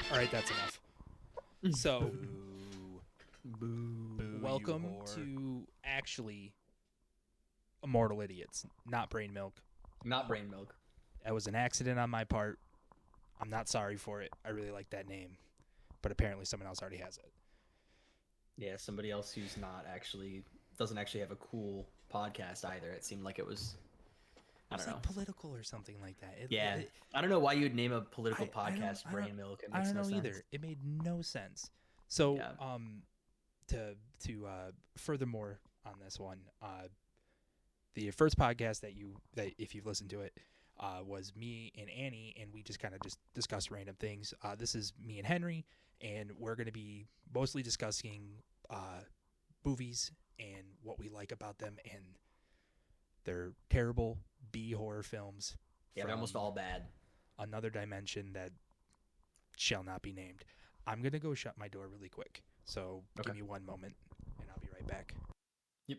All right, that's enough. So, Boo, welcome you whore. to actually Immortal Idiots, not Brain Milk. Not brain milk. That was an accident on my part. I'm not sorry for it. I really like that name, but apparently someone else already has it. Yeah, somebody else who's not actually doesn't actually have a cool podcast either. It seemed like it was. I It's don't like know. political or something like that. Yeah, I don't know why you'd name a political I podcast Brain Milk. It I makes don't no know sense. either. It made no sense. So, Yeah. to furthermore on this one, the first podcast that if you've listened to it, was me and Annie, and we just kind of just discussed random things. This is me and Henry, and we're going to be mostly discussing movies and what we like about them, and they're terrible B horror films. Yeah, they're almost all bad. Another dimension that shall not be named. I'm going to go shut my door really quick. So Okay. give me one moment, and I'll be right back. Yep.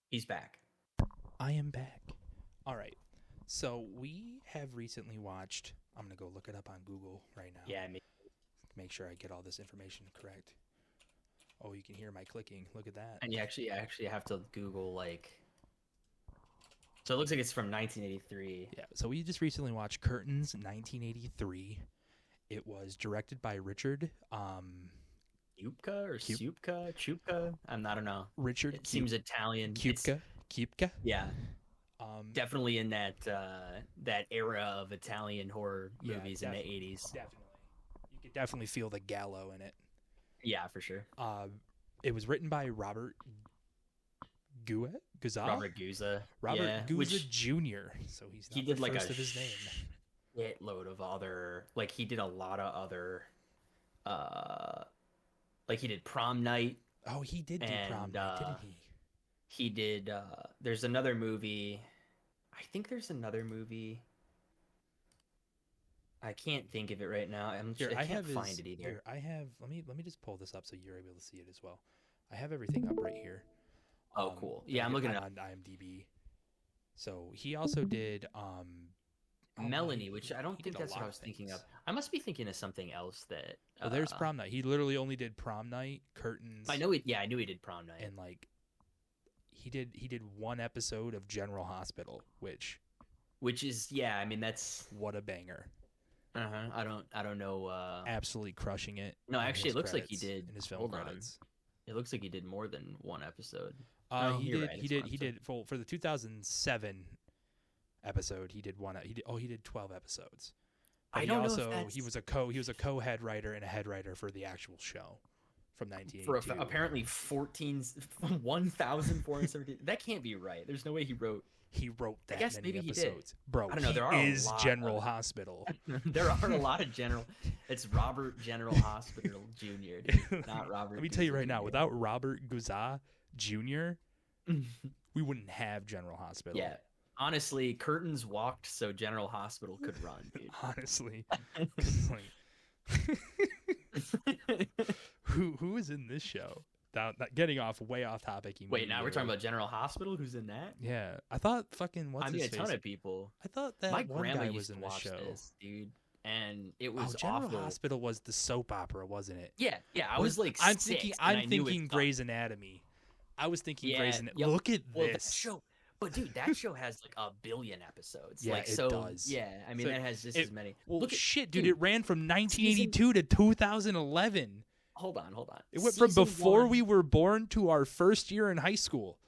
He's back. I am back. All right. So we have recently watched. I'm gonna go look it up on Google right now. Yeah, me. Make sure I get all this information correct. Oh, you can hear my clicking. Look at that. And you actually have to Google like. So it looks like it's from 1983. Yeah. So we just recently watched Curtains, 1983. It was directed by Richard. Yupka or Supka? Chupka? I don't know. Richard. It seems Italian. Kupka. Kupka. Yeah. Definitely in that that era of Italian horror movies in the 80s. Definitely. You could definitely feel the gallo in it. Yeah, for sure. It was written by Robert Guza? Robert Guza. Robert Guza Jr. So he's not he did the like first a of his name. Shitload of other, like he did a lot of other, like he did Prom Night. Oh, he did do Prom Night, didn't he? He did. There's another movie. I think there's another movie. I can't think of it right now. I can't find it either. Here, I have. Let me just pull this up so you're able to see it as well. I have everything up right here. Oh, cool. Yeah, I'm looking at on IMDb. So he also did Melanie, which I don't think that's what I was thinking of. I must be thinking of something else that. Well, there's Prom Night. He literally only did Prom Night, Curtains. I know it. Yeah, I knew he did Prom Night. And like, he did one episode of General Hospital, which is I mean that's what a banger. I don't know. Absolutely crushing it. No, actually, it looks like he did in his film credits. It looks like he did more than one episode. He did for the 2007 episode. He did one. He did 12 episodes. But I don't know. He was a co-head writer and a head writer for the actual show from 1982. For apparently 1,470. That can't be right. There's no way he wrote that guess many maybe episodes. He did. Bro, I don't know. There are is General Hospital. There are a lot of General. It's Robert General Hospital Jr., dude, not Robert. Let me tell you right now, without Robert Guza Jr., we wouldn't have General Hospital. Yeah. Honestly, curtains walked so General Hospital could run, dude. Honestly. Who is in this show? Getting way off topic. Wait, now we're talking about General Hospital? Who's in that? Yeah. I thought fucking what's his face? A ton of people. I thought that my one grandma guy used was to in watch the show. this, dude. And it was General awful. Hospital was the soap opera, wasn't it? Yeah. I was like I'm six, thinking Grey's Anatomy. I was thinking Grey's Anatomy. Yep. Look at this that show. But dude, that show has like 1 billion episodes. Yeah, like, it does. Yeah, I mean, that has just as many. Well, look shit, dude, it ran from 1982 to 2011. Hold on. It went from before we were born to our first year in high school.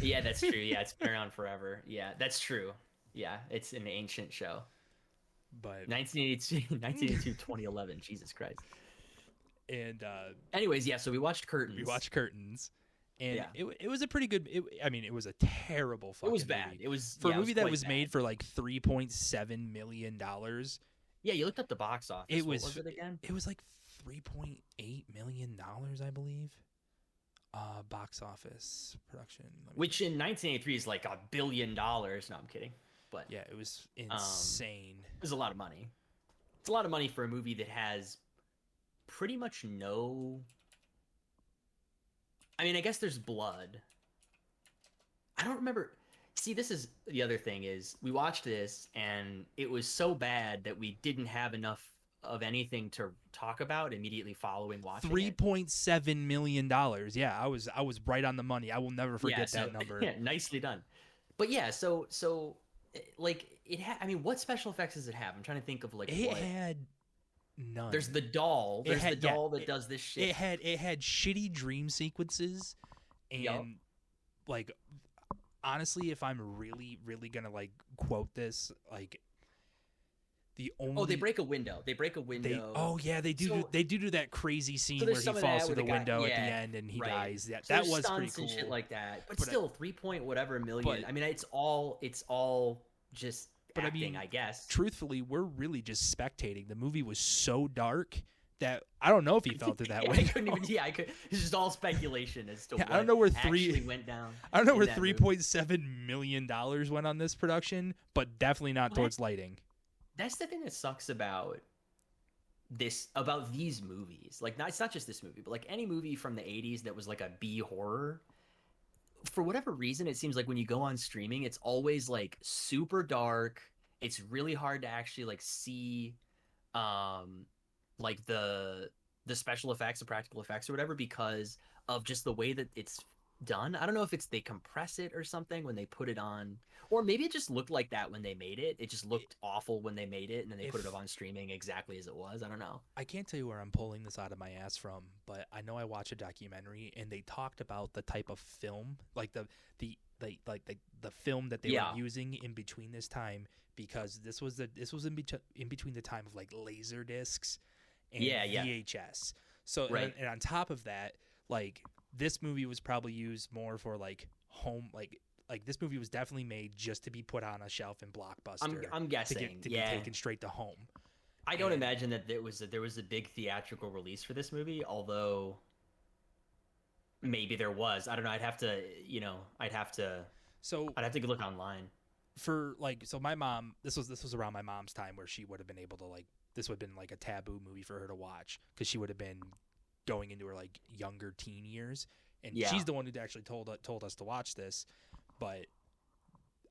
Yeah, that's true. Yeah, it's been around forever. Yeah, that's true. Yeah, it's an ancient show. But 1982, 2011. Jesus Christ. And anyways, yeah, so we watched Curtains. And yeah. it was a pretty good. It was a terrible fucking. It was bad. Movie. It was for a movie that was made for like $3.7 million. Yeah, you looked up the box office. What was it again? It was like $3.8 million, I believe. Box office production, which in 1983 is like $1 billion. No, I'm kidding. But yeah, it was insane. It was a lot of money. It's a lot of money for a movie that has pretty much no. I mean, I guess there's blood, I don't remember. See, this is the other thing is we watched this and it was so bad that we didn't have enough of anything to talk about immediately following watching it. $3.7 million. Yeah, I was right on the money. I will never Yeah, forget so that number. yeah, nicely done. But yeah, so like I mean, what special effects does it have? I'm trying to think of like It what. had none. There's the doll. There's the doll that does this shit. It had shitty dream sequences, Yup. and like honestly, if I'm really gonna like quote this, like the only Oh, they break a window. They break a window. they do So- they do that crazy scene So where there's he some of falls that through where the the guy- window at yeah, the end and he right. dies. Yeah, So that there's was pretty stunts cool. and shit like that. But But still, 3 point whatever million. but- I mean, it's all just But I acting, mean, I guess. truthfully, we're really just spectating. The movie was so dark that I don't know if he fell through that Yeah, window. I couldn't even. Yeah, I could. It's just all speculation as to Yeah, what I don't know where actually went down. I don't know in where that movie. $3.7 million went on this production, but definitely not Well, towards lighting. That's the thing that sucks about these movies. Like, it's not just this movie, but like any movie from the 80s that was like a B horror. For whatever reason, it seems like when you go on streaming, it's always like super dark. It's really hard to actually like see like the special effects, the practical effects or whatever, because of just the way that it's done. I don't know if it's they compress it or something when they put it on, or maybe it just looked like that when they made it. It just looked awful when they made it, and then they put it up on streaming exactly as it was. I don't know. I can't tell you where I'm pulling this out of my ass from, but I know I watched a documentary and they talked about the type of film, like the film that they Yeah. were using in between this time, because this was in between the time of like laser discs and Yeah. VHS. So Right. and on top of that, like this movie was probably used more for like home, like this movie was definitely made just to be put on a shelf in Blockbuster. I'm guessing. to Yeah. be taken straight to home. I don't And- imagine that there was a big theatrical release for this movie, although maybe there was. I don't know. I'd have to So look online. for like, so my mom, this was around my mom's time where she would have been able to like, this would have been like a taboo movie for her to watch because she would have been going into her like younger teen years, and Yeah. she's the one who actually told us to watch this. But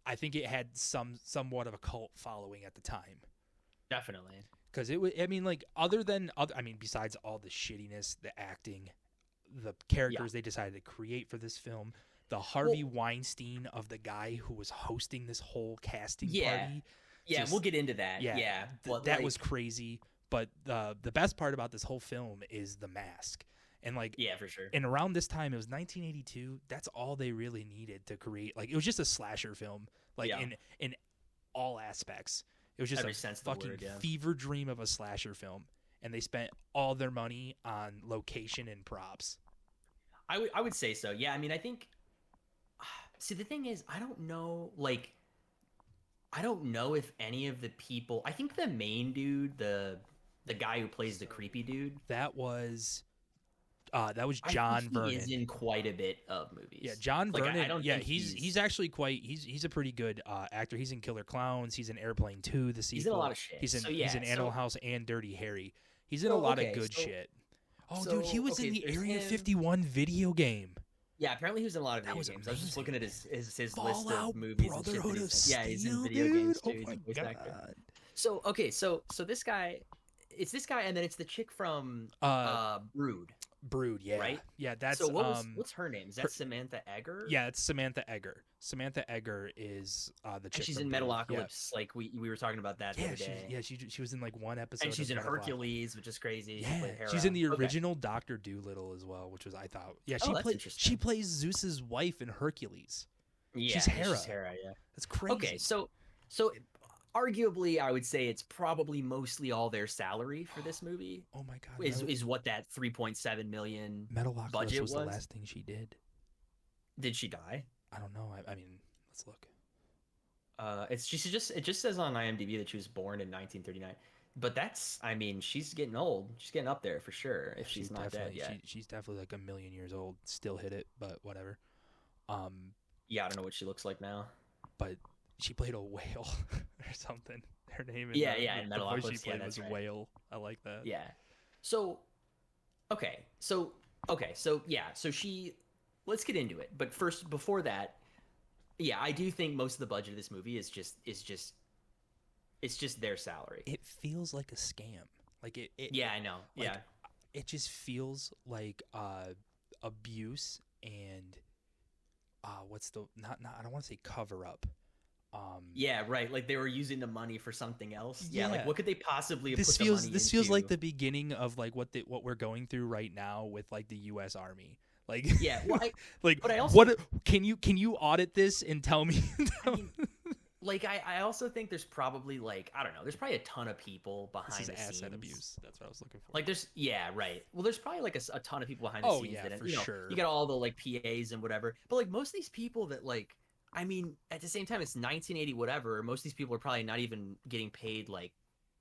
I think it had somewhat of a cult following at the time. Definitely. Because it was, I mean, like, besides all the shittiness, the acting, the characters they decided to create for this film, the Harvey Weinstein of the guy who was hosting this whole casting party. Yeah, just- we'll get into that. Yeah. But, that like, was crazy. But the best part about this whole film is the mask. And like, yeah, for sure. and around this time, it was 1982. That's all they really needed to create. Like, it was just a slasher film, like Yeah. in all aspects. It was just Every a sense of the fucking word, yeah. fever dream of a slasher film, and they spent all their money on location and props. I would say so. Yeah, I mean, I think. See, the thing is, I don't know. Like, I don't know if any of the people. I think the main dude, the guy who plays the creepy dude, That was I John think Vernon. he is in quite a bit of movies. Yeah, John Like, Vernon. I don't yeah, think he's actually quite. He's a pretty good actor. He's in Killer Clowns. He's in Airplane 2, the sequel. He's in a lot of shit. He's in So, yeah, Animal so- House and Dirty Harry. He's in a Oh, lot okay, of good so- shit. Oh, dude, he was in okay, the there's Area him. 51 video game. Yeah, apparently he was in a lot of That video was games. I was just amazing. looking at his list Fallout of movies and shit. Brotherhood that of he's in. Yeah, he's in Steel, video dude. games Oh too. He's my a voice actor. god. So okay, so this guy, it's this guy, and then it's the chick from Brood. Brood. Yeah. right? Yeah, that's So what's her name? Is that Samantha Egger? Yeah, it's Samantha Egger. Samantha Egger is the chick. And she's from in Brood. Metalocalypse. Like we were talking about that the Yeah, other day. she was in like one episode. And she's of in Metalocalypse. Hercules, which is crazy. She Yeah, played Hera. she's in the Okay. original Doctor Doolittle as well, which was I thought. Yeah, Oh, that's interesting. she plays Zeus's wife in Hercules. Yeah, she's Hera. Yeah. That's crazy. Okay, so arguably, I would say it's probably mostly all their salary for this movie Oh my god. is what that 3.7 million. Metalocalypse budget was the was? last thing she did. Did she die? I don't know. I mean, let's look. It just says on IMDb that she was born in 1939. But I mean, she's getting old. She's getting up there for sure. If she's not dead yet. She's definitely like a million years old. Still hit it, but whatever. Yeah, I don't know what she looks like now. But she played a whale or something. Her name. Yeah, the in voice Metalocalypse, she yeah, played that's was right. whale. I like that. Yeah. So yeah. So she. Let's get into it. But first, before that, yeah, I do think most of the budget of this movie it's just their salary. It feels like a scam. Like Yeah, I know. like, Yeah. it just feels like abuse and what's the not I don't want to say cover up. Yeah, right. Like they were using the money for something else. Yeah, like Yeah. what could they possibly have This put the feels money this feels like into? the beginning of like what we're going through right now with like the U.S. Army. Like, Yeah, well, like but I also, what can you audit this and tell me? I mean, like I also think there's probably like I don't know, there's probably a ton of people This behind is the asset scenes. abuse. That's what I was looking for. Like there's yeah, right. Well, there's probably like a ton of people behind the Oh scenes yeah, that for you know sure. you got all the like PAs and whatever. But like most of these people that like I mean, at the same time, it's 1980 whatever. Most of these people are probably not even getting paid like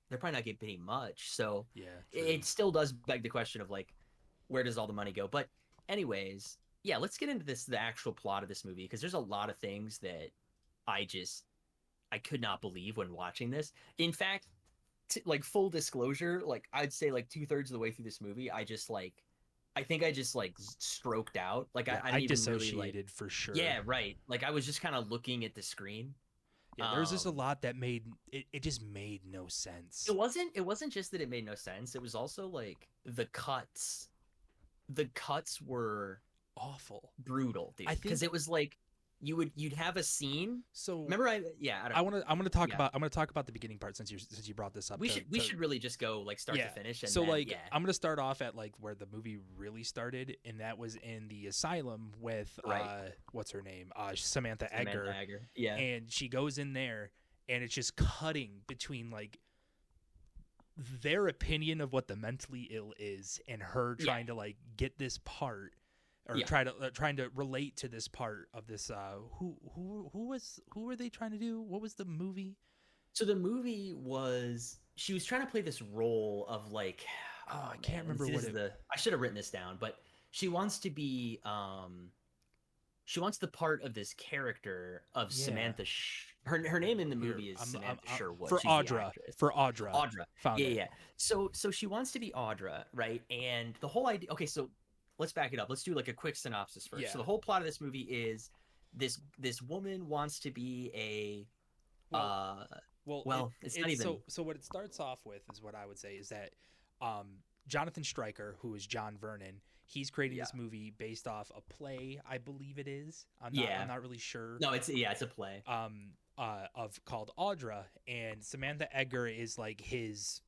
they're probably not getting paid much. So Yeah, true. it still does beg the question of like where does all the money go? But anyways, yeah, let's get into the actual plot of this movie because there's a lot of things that I just I could not believe when watching this. In fact, like full disclosure, like I'd say like 2/3 of the way through this movie, I think I just like stroked out. Like Yeah, I I didn't even really like. dissociated for sure. Yeah, right. Like I was just kind of looking at the screen. Yeah, there was just a Um, lot that made it just made no sense. it wasn't just that it made no sense. It was also like the cuts. The cuts were Awful. brutal, dude. I Because think it was like you'd have a scene. so. Remember, I yeah. I don't. I'm gonna talk Yeah. about the beginning part since you brought this up. We should really just go like start to Yeah. finish. And So then, like yeah. I'm gonna start off at like where the movie really started, and that was in the asylum with Right. what's her name? Samantha Egger. Amanda Egger. Yeah. And she goes in there and it's just cutting between like their opinion of what the mentally ill is and her Yeah. trying to like get this part or Yeah. trying to relate to this part of this who were they trying to do? What was the movie? So the movie was she was trying to play this role of like I can't remember this what is it the I should have written this down, but she wants to be she wants the part of this character of Yeah. Samantha her name in the Here, movie is I'm- Samantha I'm- Sherwood. for She's the Audra. actress. For Audra. Audra. Found Yeah, it. yeah. So she wants to be Audra, right? And the whole idea. Okay, so let's back it up. Let's do like a quick synopsis first. Yeah. So the whole plot of this movie is this woman wants to be a well, it's not even so what it starts off with is what I would say is that Jonathan Stryker, who is John Vernon, he's creating this movie based off a play, I believe it is. I'm not really sure. No, it's a play. Of called Audra, and Samantha Egger is like his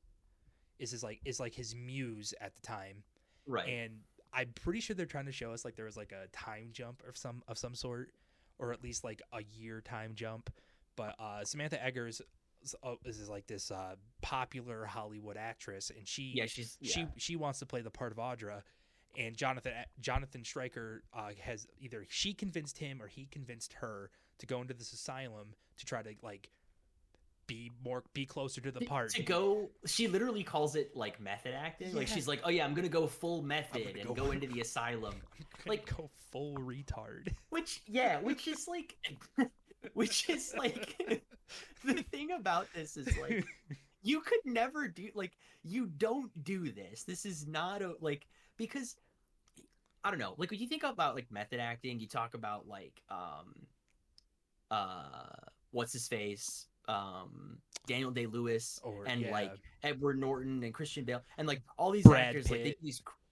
muse at the time. Right. And I'm pretty sure they're trying to show us like there was like a time jump of some sort, or at least like a year time jump. But Samantha Eggers is like this popular Hollywood actress, and she wants to play the part of Audra. And Jonathan Stryker has either she convinced him or he convinced her to go into this asylum to try to like be closer to the part. To go, she literally calls it like method acting. Yeah. Like she's like, oh yeah, I'm gonna go full method and go into the asylum. Like go full retard. Which is like, which is like, the thing about this is like, you could never do like you don't do this. This is not a like because I don't know. Like when you think about like method acting, you talk about like what's his face Daniel Day-Lewis and like Edward Norton and Christian Bale and like all these actors like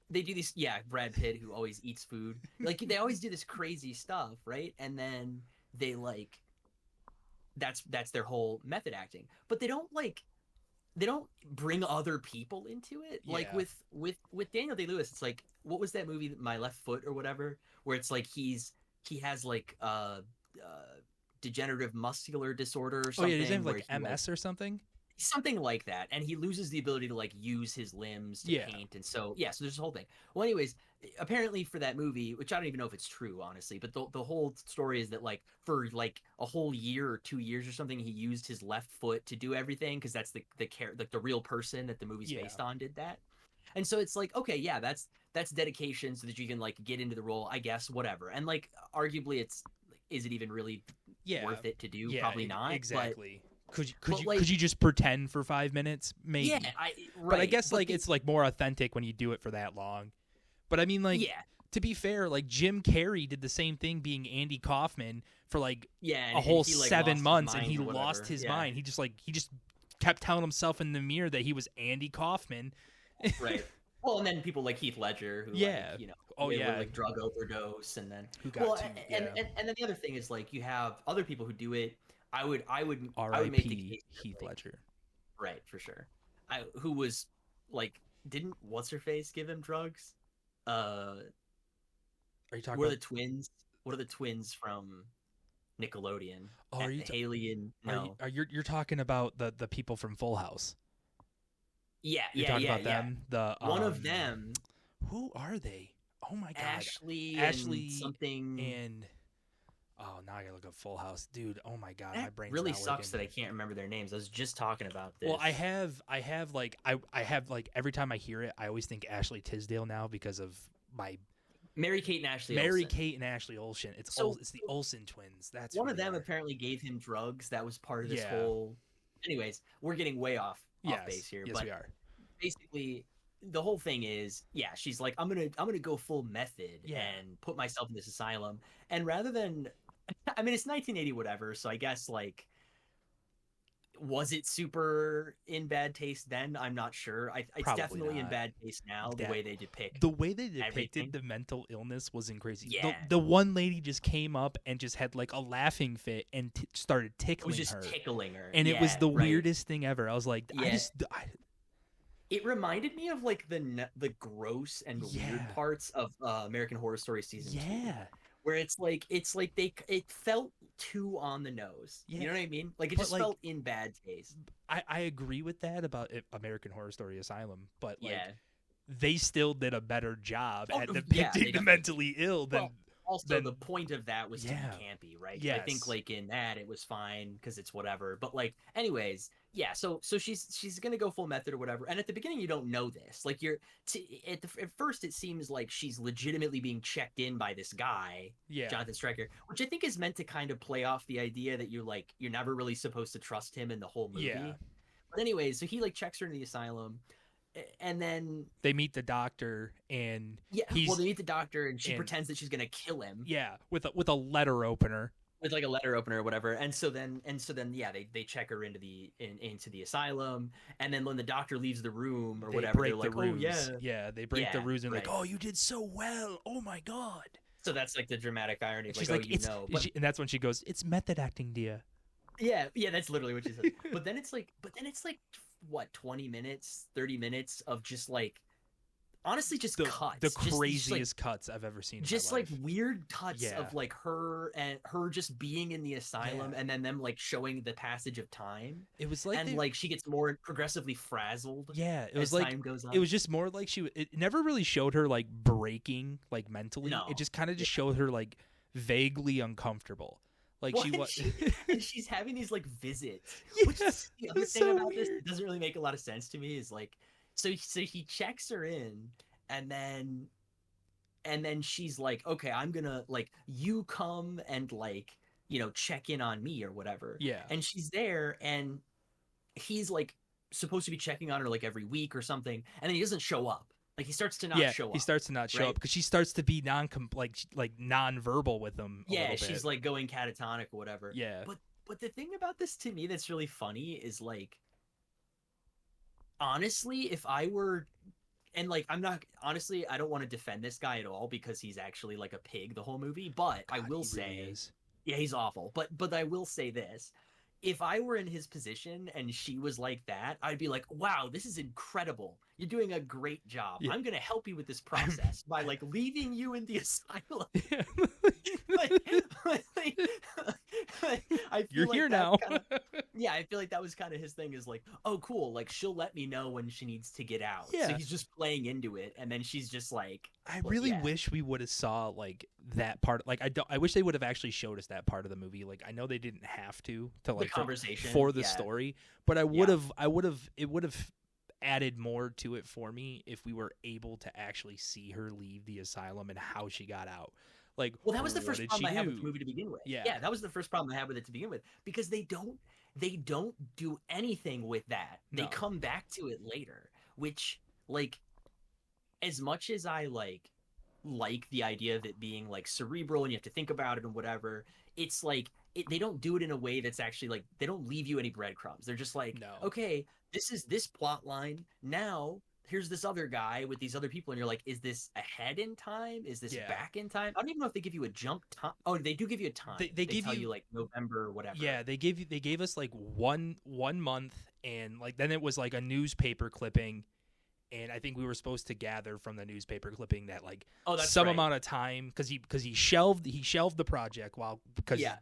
they do these Brad Pitt who always eats food like they always do this crazy stuff, right? And then they like that's their whole method acting, but they don't bring other people into it. Like with Daniel Day-Lewis, it's like what was that movie My Left Foot or whatever where it's like he has like degenerative muscular disorder or something. Does he have like MS or something? Something like that, and he loses the ability to like use his limbs to paint, and so so there's this whole thing. Well, anyways, apparently for that movie, which I don't even know if it's true honestly, but the whole story is that like for like a whole year or 2 years or something, he used his left foot to do everything because that's the real person that the movie's based on did that. And so it's like, okay, yeah, that's dedication so that you can like get into the role, I guess, whatever. And like arguably it's is it even really worth it to do? Probably not. Exactly. Could like, you just pretend for 5 minutes? Maybe. Yeah, But I guess like it's like more authentic when you do it for that long. But I mean like to be fair, like Jim Carrey did the same thing, being Andy Kaufman for like Yeah, a whole he, like, 7 months, and mind he or lost whatever. his Yeah. mind. He just kept telling himself in the mirror that he was Andy Kaufman. Right. Well, and then people like Heath Ledger, who Yeah. like, Oh, they yeah. were like drug overdose, and then Who got to, and then the other thing is like you have other people who do it. I would make the R.I.P. case that, Heath like, Ledger. right, for sure. Who was like, didn't what's her face give him drugs? Are you talking What are about? the twins? What are the twins from Nickelodeon? Oh, are you? Haley and no? You're talking about the people from Full House? Yeah, You're yeah, talking yeah, about yeah. them. The One of them, Who are they? Oh my god, Ashley and something. and oh, now I gotta look up Full House, dude. Oh my god, my That brain's really not sucks working. that I can't remember their names. I was just talking about this. Well, I have like I have like every time I hear it, I always think Ashley Tisdale now because of my Mary Kate and Ashley Mary Olsen. Kate and Ashley Olsen. It's it's the Olsen twins. That's One who of they them are. apparently gave him drugs. That was part of this Yeah. whole. Anyways, we're getting way off Yes, base here. yes, but we are. basically, the whole thing is, yeah, she's like, I'm gonna go full method Yeah. and put myself in this asylum. And rather than, I mean, it's 1980, whatever. So I guess like, was it super in bad taste then? I'm not sure. It's Probably definitely in not. bad taste now. The way they depict The way they depicted everything. the mental illness wasn't crazy. Yeah. The one lady just came up and just had like a laughing fit and started It tickling was just her. tickling her, And it was Yeah, the right. weirdest thing ever. I was like, Yeah. It reminded me of like the gross and weird Yeah. parts of American Horror Story season 2. Yeah. Where it's like it felt too on the nose. Yeah. You know what I mean? Like it But, just like, felt in bad taste. I agree with that about American Horror Story Asylum, but like Yeah. they still did a better job Oh, at yeah, depicting they the definitely- mentally ill than Well, also, then- the point of that was Yeah. to be campy, right? I Yes. think like in that it was fine because it's whatever. But like, anyways, yeah. So she's gonna go full method or whatever. And at the beginning, you don't know this. Like at first, it seems like she's legitimately being checked in by this guy, yeah. Jonathan Stryker, which I think is meant to kind of play off the idea that you're never really supposed to trust him in the whole movie. Yeah. But anyways, so he like checks her in the asylum, and then They meet the doctor and yeah, he's well they meet the doctor and she and- pretends that she's gonna kill him. yeah, with a letter opener. With like a letter opener or whatever, and so then yeah, they check her into the asylum, and then when the doctor leaves the room or They whatever, break they're like, the ruse. oh Yeah, they break the Yeah, ruse and like, right. oh, you did so well. Oh my god. so that's like the dramatic irony of And she's like, like, oh, it's but and that's when she goes, it's method acting, dear. yeah, that's literally what she said. but then it's like what 20 minutes, 30 minutes of just like honestly just cuts, The just these, craziest cuts I've ever seen. just in my like life. weird cuts Yeah. of like her just being in the asylum, Yeah. and then them like showing the passage of time, It was like and like she gets more progressively frazzled. yeah, it as was like time goes on. it was just more like it never really showed her like breaking like mentally. No. It just kind of just showed her like vaguely uncomfortable. Like Well, she and was and she's having these like visits. Yeah, Which is the other it's thing so about this weird. that doesn't really make a lot of sense to me is like, so he checks her in, and then she's like, okay, I'm gonna like you come and like check in on me or whatever. Yeah. And she's there, and he's like supposed to be checking on her like every week or something, and then he doesn't show up. Like he starts to not show up. He starts to not show right? up because she starts to be non-verbal with him. A Yeah, little she's bit. like going catatonic or whatever. Yeah. But the thing about this to me that's really funny is like, honestly, if I were, and like I don't want to defend this guy at all because he's actually like a pig the whole movie, but I God, will he say, really is. yeah, he's awful. But I will say this. If I were in his position and she was like that, I'd be like, wow, this is incredible. You're doing a great job. Yeah. I'm going to help you with this process by like leaving you in the asylum. Yeah. I feel You're like here that now. kinda- yeah, I feel like that was kind of his thing is like, oh, cool. Like she'll let me know when she needs to get out. Yeah. So he's just playing into it. And then she's just like, I well, really yeah. wish we would have saw like that part. Like I wish they would have actually showed us that part of the movie. Like I know they didn't have to like conversation for the yeah. story, but it would have added more to it for me if we were able to actually see her leave the asylum and how she got out. Like, well, that was the what first did problem she I had with do? the movie to begin with. Yeah. that was the first problem I had with it to begin with because they don't do anything with that. They No. come back to it later, which like as much as I like like the idea of it being like cerebral and you have to think about it and whatever. It's like they don't do it in a way that's actually like they don't leave you any breadcrumbs. They're just like, No. okay, this is this plot line. Now here's this other guy with these other people, and you're like, is this ahead in time? Is this Yeah. back in time? I don't even know if they give you a jump time. Oh, they do give you a time. They They give tell you you like November or whatever. Yeah, they gave us like one month, and like then it was like a newspaper clipping, and I think we were supposed to gather from the newspaper clipping that like Oh, that's some right. amount of time because he shelved the project while because Yeah.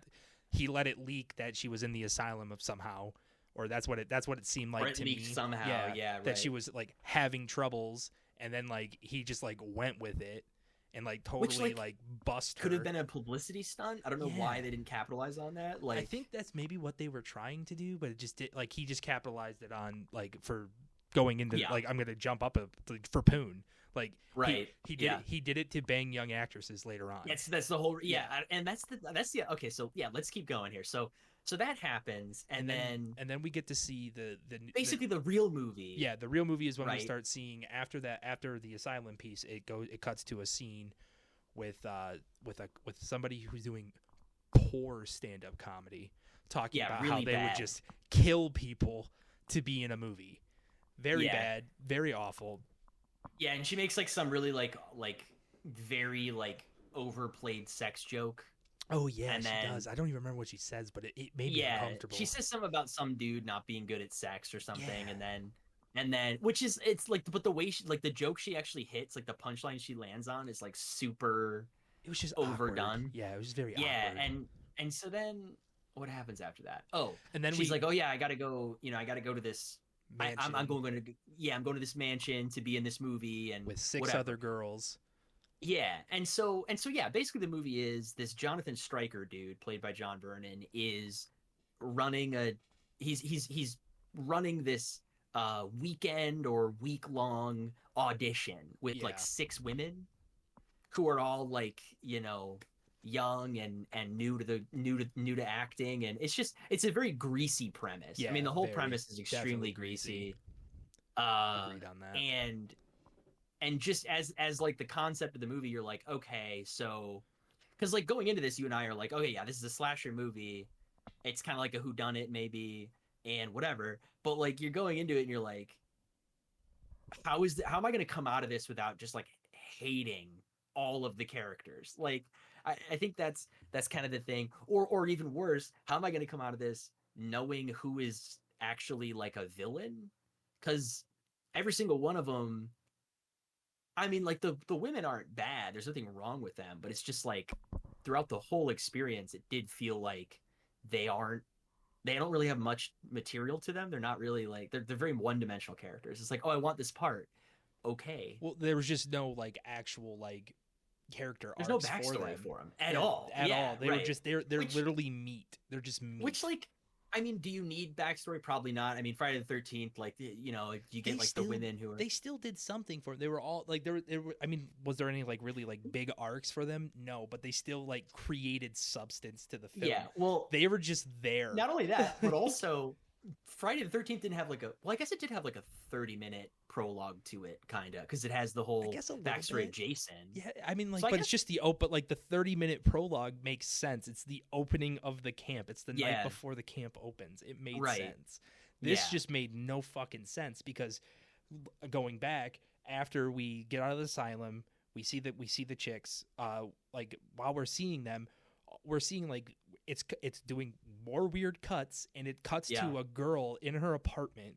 he let it leak that she was in the asylum of somehow, or that's what it seemed Or like it to leaked me. somehow. Yeah, that she right. was like having troubles, and then like he just like went with it and like Which totally like like bust could have her. been a publicity stunt. I don't know Yeah. why they didn't capitalize on that. I Like, think that's maybe what they were trying to do, but it just did. Like he just capitalized it on like for going into yeah, like I'm gonna jump up like, for Poon. Like right. Yeah. he did it to bang young actresses later on. That's the whole Yeah. and that's the okay. So yeah, let's keep going here. So that happens, and then and then we get to see the basically the real movie. yeah, the real movie is when we Right. start seeing after that, after the asylum piece, it cuts to a scene with somebody who's doing poor stand-up comedy, talking Yeah, about how really they would bad. just kill people to be in a movie. Very Yeah. bad, very awful. Yeah, and she makes like some really like very like overplayed sex joke. Oh yeah, And she then does. I don't even remember what she says, but it made me yeah, uncomfortable. she says something about some dude not being good at sex or something, Yeah. and then which is it's like but the way she like the joke she actually hits, like the punchline she lands on is like super It was just overdone. awkward. Yeah, it was just very Yeah, awkward. and so then what happens after that? Oh, And then she's we like, oh yeah, I gotta go. I gotta go to this. mansion I'm going to yeah, I'm going to this mansion to be in this movie and with six whatever. other girls. Yeah, and so yeah, basically the movie is this Jonathan Stryker dude played by John Vernon is running a he's running this weekend or week long audition with Yeah. like six women who are all like young and new to acting, and it's a very greasy premise. I Yeah, mean, the whole very, premise is definitely extremely greasy. Agreed on that. And just as like the concept of the movie, you're like, okay, so because like going into this, you and I are like, okay, yeah, this is a slasher movie. It's kind of like a whodunit maybe and whatever, but like you're going into it and you're like, how am I going to come out of this without just like hating all of the characters? Like I think that's kind of the thing, or even worse, how am I going to come out of this knowing who is actually like a villain? Because every single one of them, I mean, like the women aren't bad. There's nothing wrong with them, but it's just like throughout the whole experience, it did feel like they aren't. They don't really have much material to them. They're not really like they're very one dimensional characters. It's like, oh, I want this part. Okay, Well, there was just no like actual like character there's no arcs backstory them. for them at Yeah, all. At Yeah, all. They were right. just they're Which literally meat. They're just meat. which like I mean, do you need backstory? Probably not. I mean, Friday the 13th, like you get like the women who are they still did something for them. They were all like there were, I mean, was there any like really like big arcs for them? No, but they still like created substance to the film. yeah. Well, They were just there. not only that, but also Friday the 13th didn't have like a well, I guess it did have like a 30-minute prologue to it, kind of, because it has the whole guess a little backstory bit. of Jason. Yeah, I mean, like, So I but guess- it's just but like the 30-minute prologue makes sense. It's the opening of the camp. It's the night Yeah. before the camp opens. It made Right. sense. This Yeah. just made no fucking sense because going back after we get out of the asylum, we see the chicks. Like while we're seeing them, we're seeing like it's doing more weird cuts, and it cuts Yeah. to a girl in her apartment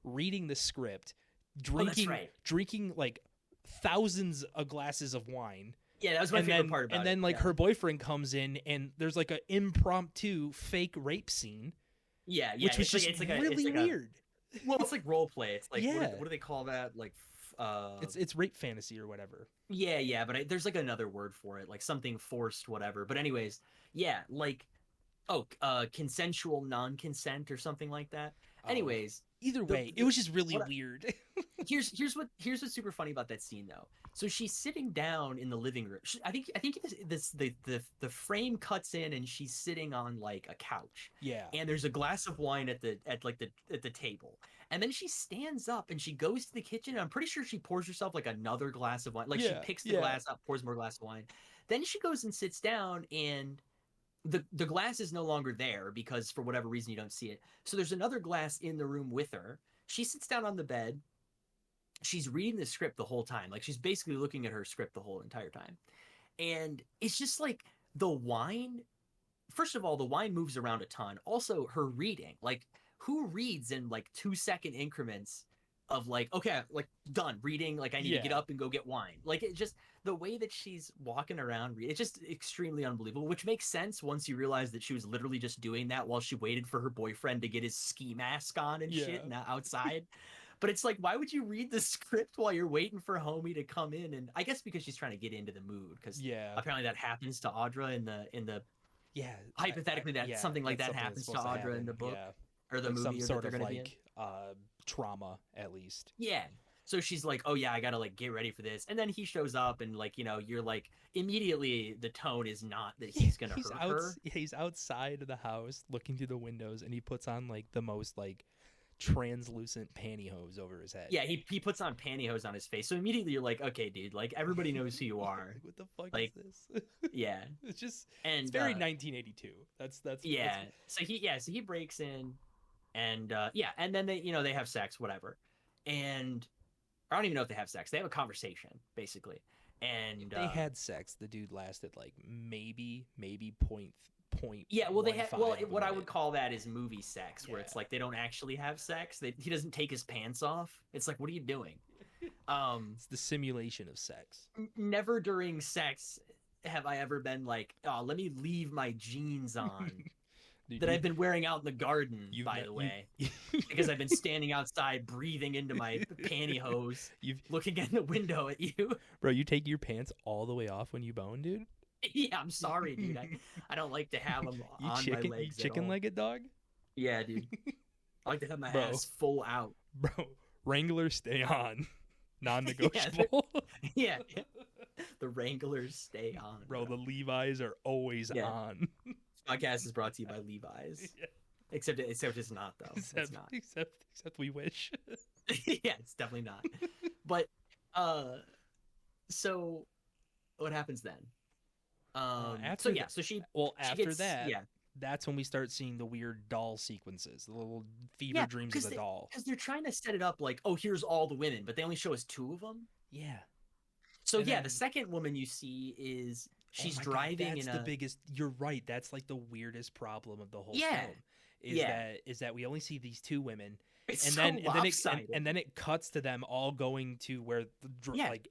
reading the script, Oh, that's drinking right. drinking like thousands of glasses of wine. Yeah, that was my favorite part about it. And then like yeah. her boyfriend comes in, and there's like an impromptu fake rape scene, yeah, which was it's like- just it's like a- really it's like weird. well, it's like role play. It's like Yeah. what do they call that? Like It's rape fantasy or whatever. yeah, but there's like another word for it, like something forced, whatever. But anyways, yeah, like consensual non-consent or something like that. Oh. Anyways, Either the, way, it the was just really what weird. here's what's super funny about that scene though. So she's sitting down in the living room. I think the frame cuts in and she's sitting on like a couch. Yeah. And there's a glass of wine at the table. And then she stands up and she goes to the kitchen. And I'm pretty sure she pours herself like another glass of wine. Like she Yeah. picks the Yeah. glass up, pours more glass of wine. Then she goes and sits down and the glass is no longer there because for whatever reason you don't see it. So there's another glass in the room with her. She sits down on the bed. She's reading the script the whole time. Like she's basically looking at her script the whole entire time. And it's just like the wine. First of all, the wine moves around a ton. Also, her reading. Like who reads in like 2 second increments of like, okay, like done reading. Like I need to get Yeah. up and go get wine. Like it just the way that she's walking around, it's just extremely unbelievable. Which makes sense once you realize that she was literally just doing that while she waited for her boyfriend to get his ski mask on and shit Yeah. outside. But it's like, why would you read the script while you're waiting for homie to come in? And I guess because she's trying to get into the mood, because Yeah. apparently that happens to Audra in the Yeah. hypothetically that yeah, something like that's that something happens that's to supposed Audra in the happen. book Yeah. or the Like some movie that sort they're of going to be in. like trauma at least. Yeah. So she's like, oh yeah, I gotta like get ready for this. And then he shows up and like, you're like immediately the tone is not that he's gonna hurt her. He's outside of the house looking through the windows and he puts on like the most like translucent pantyhose over his head. Yeah, he puts on pantyhose on his face. So immediately you're like, okay, dude, like everybody knows who you are. What the fuck like, is this? Yeah. It's just and it's very 1982. That's yeah. That's... So he breaks in and and then they have sex, whatever. And I don't even know if they have sex. They have a conversation, basically. And they had sex. The dude lasted like maybe point. Yeah, well, they had what I would minute. call that is movie sex, where Yeah. it's like they don't actually have sex. He doesn't take his pants off. It's like, what are you doing? It's the simulation of sex. Never during sex have I ever been like, oh, let me leave my jeans on Dude, that I've been wearing out in the garden, by the way, you- because I've been standing outside breathing into my pantyhose, looking in the window at you. Bro, you take your pants all the way off when you bone, dude? Yeah, I'm sorry, dude. I don't like to have them You on chicken, my legs. you chicken-legged dog? Yeah, dude. I like to have my Bro. ass full out. Bro, Wranglers stay on. Non-negotiable. Yeah. The Wranglers stay on. Bro, the Levi's are always on. This podcast is brought to you by Levi's. Yeah. Except it's not, though. It's not. Except we wish. Yeah, it's definitely not. But so what happens then? After gets, that, yeah. that's when we start seeing the weird doll sequences, the little fever dreams of the doll. Because they're trying to set it up like, oh, here's all the women, but they only show us 2 of them. Yeah. So And yeah, then- the second woman you see is she's Oh my God, driving that's in the a biggest. You're right. That's like the weirdest problem of the whole Yeah. film. Yeah. Is that we only see these 2 women, it's and so then lopsided. and then it cuts to them all going to where Yeah. like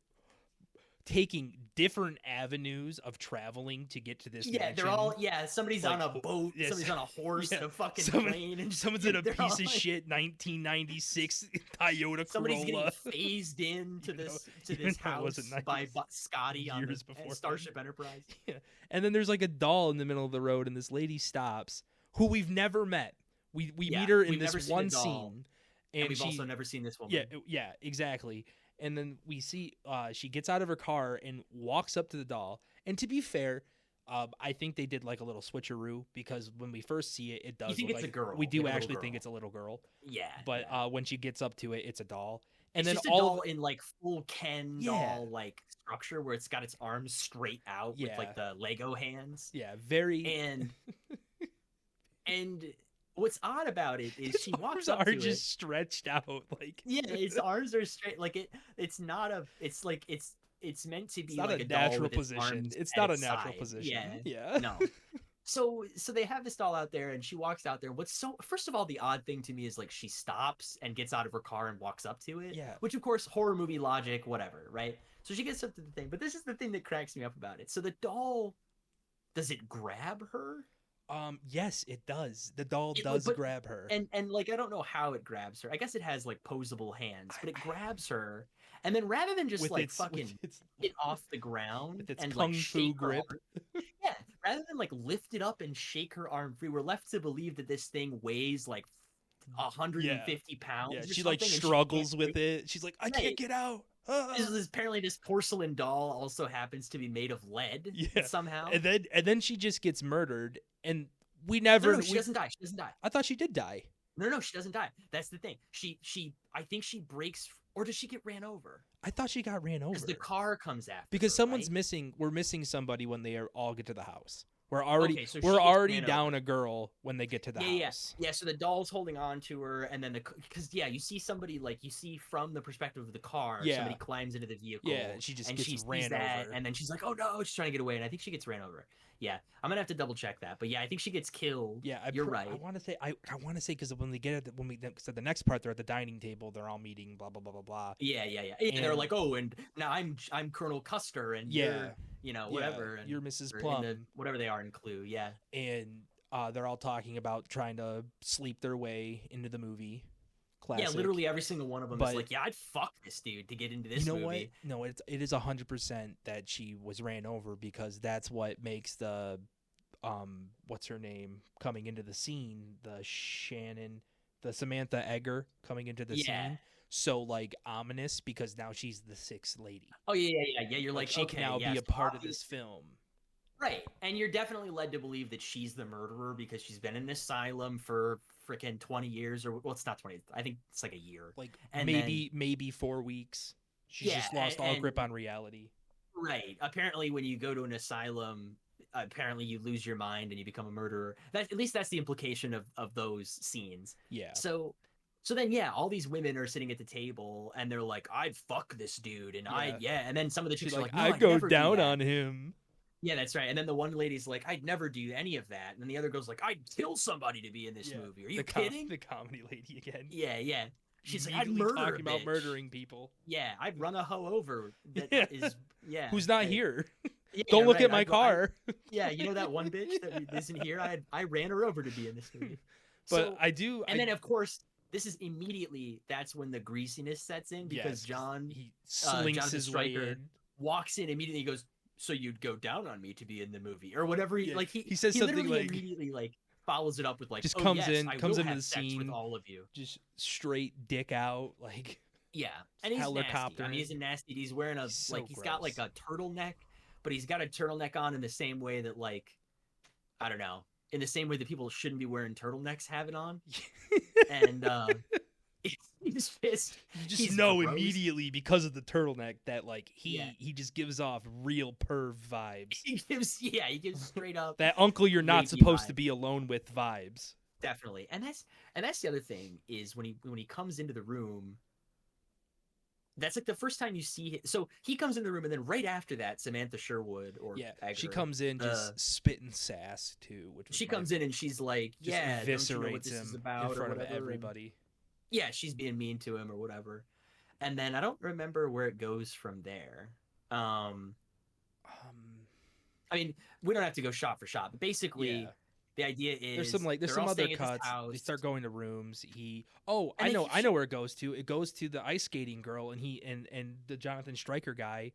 taking different avenues of traveling to get to this. Yeah, mansion. they're all somebody's Like, on a boat, yes. somebody's on a horse and a fucking Someone- plane, and Someone's in a they're all piece of like- shit 1996 Toyota Somebody's Corolla. getting phased into Even this though- even this though it house wasn't by 90s, Scotty on years the before Starship Enterprise. Yeah. And then there's like a doll in the middle of the road, and this lady stops, who we've never met. We Yeah, meet her in we've never this seen a one doll, scene, And we've she, also never seen this woman. yeah, exactly. And then we see she gets out of her car and walks up to the doll. And to be fair, I think they did like a little switcheroo, because when we first see it, it does think look it's a like girl, we do like a little actually think girl. it's a little girl. Yeah. But yeah. when she gets up to it, it's a doll. And It's then just a all doll in like full Ken Yeah. doll like structure where it's got its arms straight out with Yeah. like the Lego hands. yeah, very And what's odd about it is she walks arms up are to just it. stretched out like Yeah, its arms are straight. Like it's not a. It's like it's meant to be it's not like a doll natural with its position. arms It's at not a its natural side. position. Yeah. Yeah. No. So they have this doll out there, and she walks out there. First of all, the odd thing to me is like she stops and gets out of her car and walks up to it. Yeah. Which of course, horror movie logic, whatever, right? So she gets up to the thing, but this is the thing that cracks me up about it. So the doll, does it grab her? Yes, it does. The doll It- does but- grab her. And like I don't know how it grabs her. I guess it has like posable hands, but it grabs her, and then rather than just with like its, fucking with its, get off the ground with its and kung like fu shake her grip. arm- yeah, rather than like lift it up and shake her arm free, we're left to believe that this thing weighs like 150 pounds. Yeah, or she like something, and struggles can't with it. She's like, I can't Right. get out. Apparently this porcelain doll also happens to be made of lead Yeah, somehow. and then she just gets murdered, and we No, never. no, she doesn't die. She doesn't die. I thought she did die. No, no, she doesn't die. That's the thing. I think she breaks, or does she get ran over? I thought she got ran over. Because the car comes after because her, someone's right? missing. We're missing somebody when they all get to the house. We're already Okay, so she we're gets already ran down over. a girl when they get to the house. Yeah. So the doll's holding on to her, and then because you see somebody, like, you see from the perspective of the car, Yeah. somebody climbs into the vehicle. Yeah, she just and gets she sees ran that, over. and then she's like, "Oh no!" She's trying to get away, and I think she gets ran over. Yeah, I'm gonna have to double check that, but yeah, I think she gets killed. Yeah, you're right. I want to say I want to say because when they get at so the next part, they're at the dining table, they're all meeting, blah blah blah blah blah. Yeah. And they're like, "Oh, and now I'm Colonel Custer, and Yeah. you're whatever, and you're Mrs. or Plum, whatever they are in Clue." Yeah. And they're all talking about trying to sleep their way into the movie. Classic. Yeah, literally every single one of them But- is like, "Yeah, I'd fuck this dude to get into this You know movie." what? No, it is 100% that she was ran over, because that's what makes the what's her name coming into the scene, the Samantha Egger coming into the scene, so like ominous, because now she's the sixth lady. Oh yeah. You're like, she okay, can now yeah, be a so part of this film. right? And you're definitely led to believe that she's the murderer because she's been in an asylum for freaking 20 years, or well, it's not 20. I think it's like a year. Like And maybe 4 weeks. She's just lost all grip on reality. Right. Apparently, when you go to an asylum, apparently you lose your mind and you become a murderer. At least that's the implication of those scenes. Yeah. So then, yeah, all these women are sitting at the table and they're like, "I'd fuck this dude," and and then some of the chicks She's are like, "No, I'd I'd go never do down that." on him. Yeah, that's right. And then the one lady's like, "I'd never do any of that," and then the other girl's like, "I'd kill somebody to be in this movie. Are you kidding?" The comedy lady again. Yeah. She's like, "I'd Immediately murder talking a about bitch. murdering people. Yeah, I'd run a hoe over that is who's not right. here. Yeah, Don't look right. at my car. Yeah, you know that one bitch that isn't here? I ran her over to be in this movie. But I do. And then, of course, this is immediately, that's when the greasiness sets in, because he slinks Jonathan his way Stryker in. walks in immediately. He goes, "So you'd go down on me to be in the movie," or whatever. Yeah, Like he says something literally like, immediately like follows it up with like, just "Oh, comes yes, in, I comes will into have the sex scene with all of you." just straight dick out, like Yeah, and he's nasty. helicopter. I mean, he's a nasty. He's wearing He's so he's got like gross. a turtleneck, but he's got a turtleneck on in the same way that, like, I don't know, in the same way that people shouldn't be wearing turtlenecks have it on. And he's pissed. You just He's know gross. immediately because of the turtleneck that like he just gives off real perv vibes. He gives straight up That uncle you're not rapey supposed to vibe. be alone with vibes. Definitely. And that's the other thing, is when he comes into the room, that's like the first time you see him. So he comes in the room, and then right after that, Samantha Sherwood, or Egger, she comes in just spitting sass too. She comes in and she's like, just "Yeah, don't you know what eviscerates this is him about?" in front or of whatever. everybody. Yeah, she's being mean to him or whatever. And then I don't remember where it goes from there. I mean, we don't have to go shot for shot, but basically, the idea is there's some all other staying at this cuts. house. They start going to rooms. And I they know keep where it goes to. It goes to the ice skating girl, and and the Jonathan Stryker guy,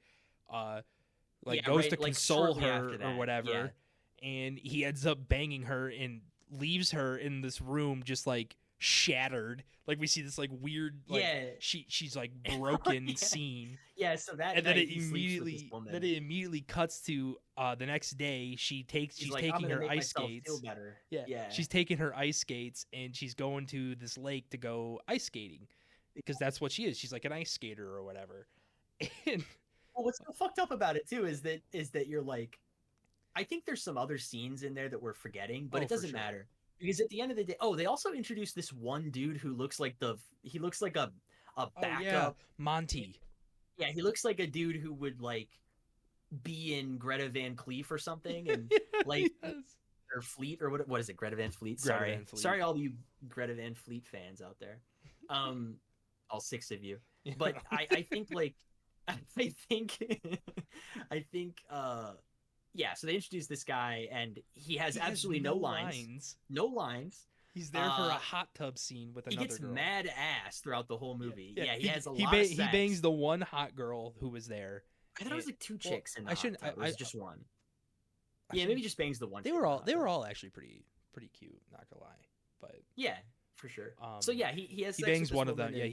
goes to console shortly her after or that, whatever, and he ends up banging her and leaves her in this room just like shattered. Like we see this like weird she's like broken scene. Yeah, so that And then night it he sleeps with this woman. immediately cuts to the next day. She's like, taking "I'm gonna her make ice myself skates. feel better." Yeah, she's taking her ice skates and she's going to this lake to go ice skating because that's what she is. She's like an ice skater or whatever. And well, what's so fucked up about it too is that you're like, I think there's some other scenes in there that we're forgetting, but it for doesn't sure. matter, because at the end of the day, they also introduced this one dude who looks like a backup. Monty. Yeah, he looks like a dude who would like be in Greta Van Cleef or something, and or Fleet, or what is it? Greta Van Fleet. Sorry, all you Greta Van Fleet fans out there, all 6 of you. But I think yeah. So they introduced this guy, and he has absolutely no lines. No lines. He's there for a hot tub scene with another girl. He gets mad ass throughout the whole movie. Yeah, he has a lot of sex. He bangs the one hot girl who was there. I thought it was like 2 chicks in the I shouldn't. hot tub. It was just one. Yeah, maybe just bangs the one. They were all actually pretty cute. Not gonna lie, but yeah, for sure. Um, So yeah, he has he sex with bangs this one of them. woman Yeah,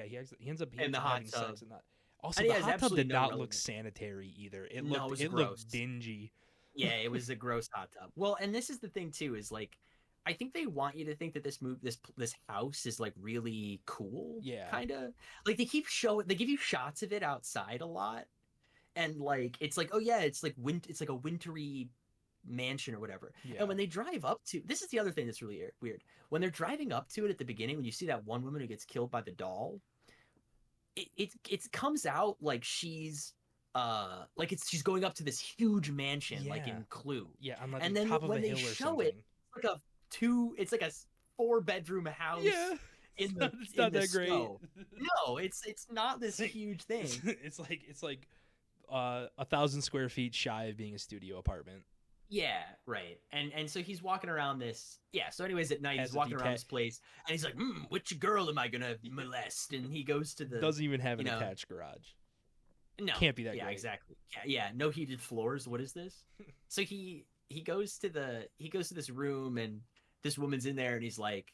in, he ends up in the hot having tub, sex in that. Also, and he the has hot tub absolutely did no not look relevance. sanitary either. No, it was It gross. looked dingy. Yeah, it was a gross hot tub. Well, and this is the thing too, is like, I think they want you to think that this house is like really cool, Yeah, kind of. Like they give you shots of it outside a lot, and like it's like, oh yeah, it's like a wintry mansion or whatever. yeah, And when they drive up to, this is the other thing that's really weird. When they're driving up to it at the beginning, when you see that one woman who gets killed by the doll, it comes out like like she's going up to this huge mansion like yeah, in Clue. yeah. On like And the then top of a when they hill or show it, something. it's like a 4-bedroom house Yeah, it's in not the that great. snow. No, it's not this huge thing. It's like 1,000 square feet shy of being a studio apartment. Yeah, right. And so he's walking around this. Yeah. So, anyways, at night Has he's a walking around detached- this place, and he's like, "Which girl am I gonna molest?" And he goes to the. Doesn't even have you an know, attached garage. No, Can't be that yeah, great. exactly. Yeah, no heated floors. What is this? So he goes to this room, and this woman's in there, and he's like,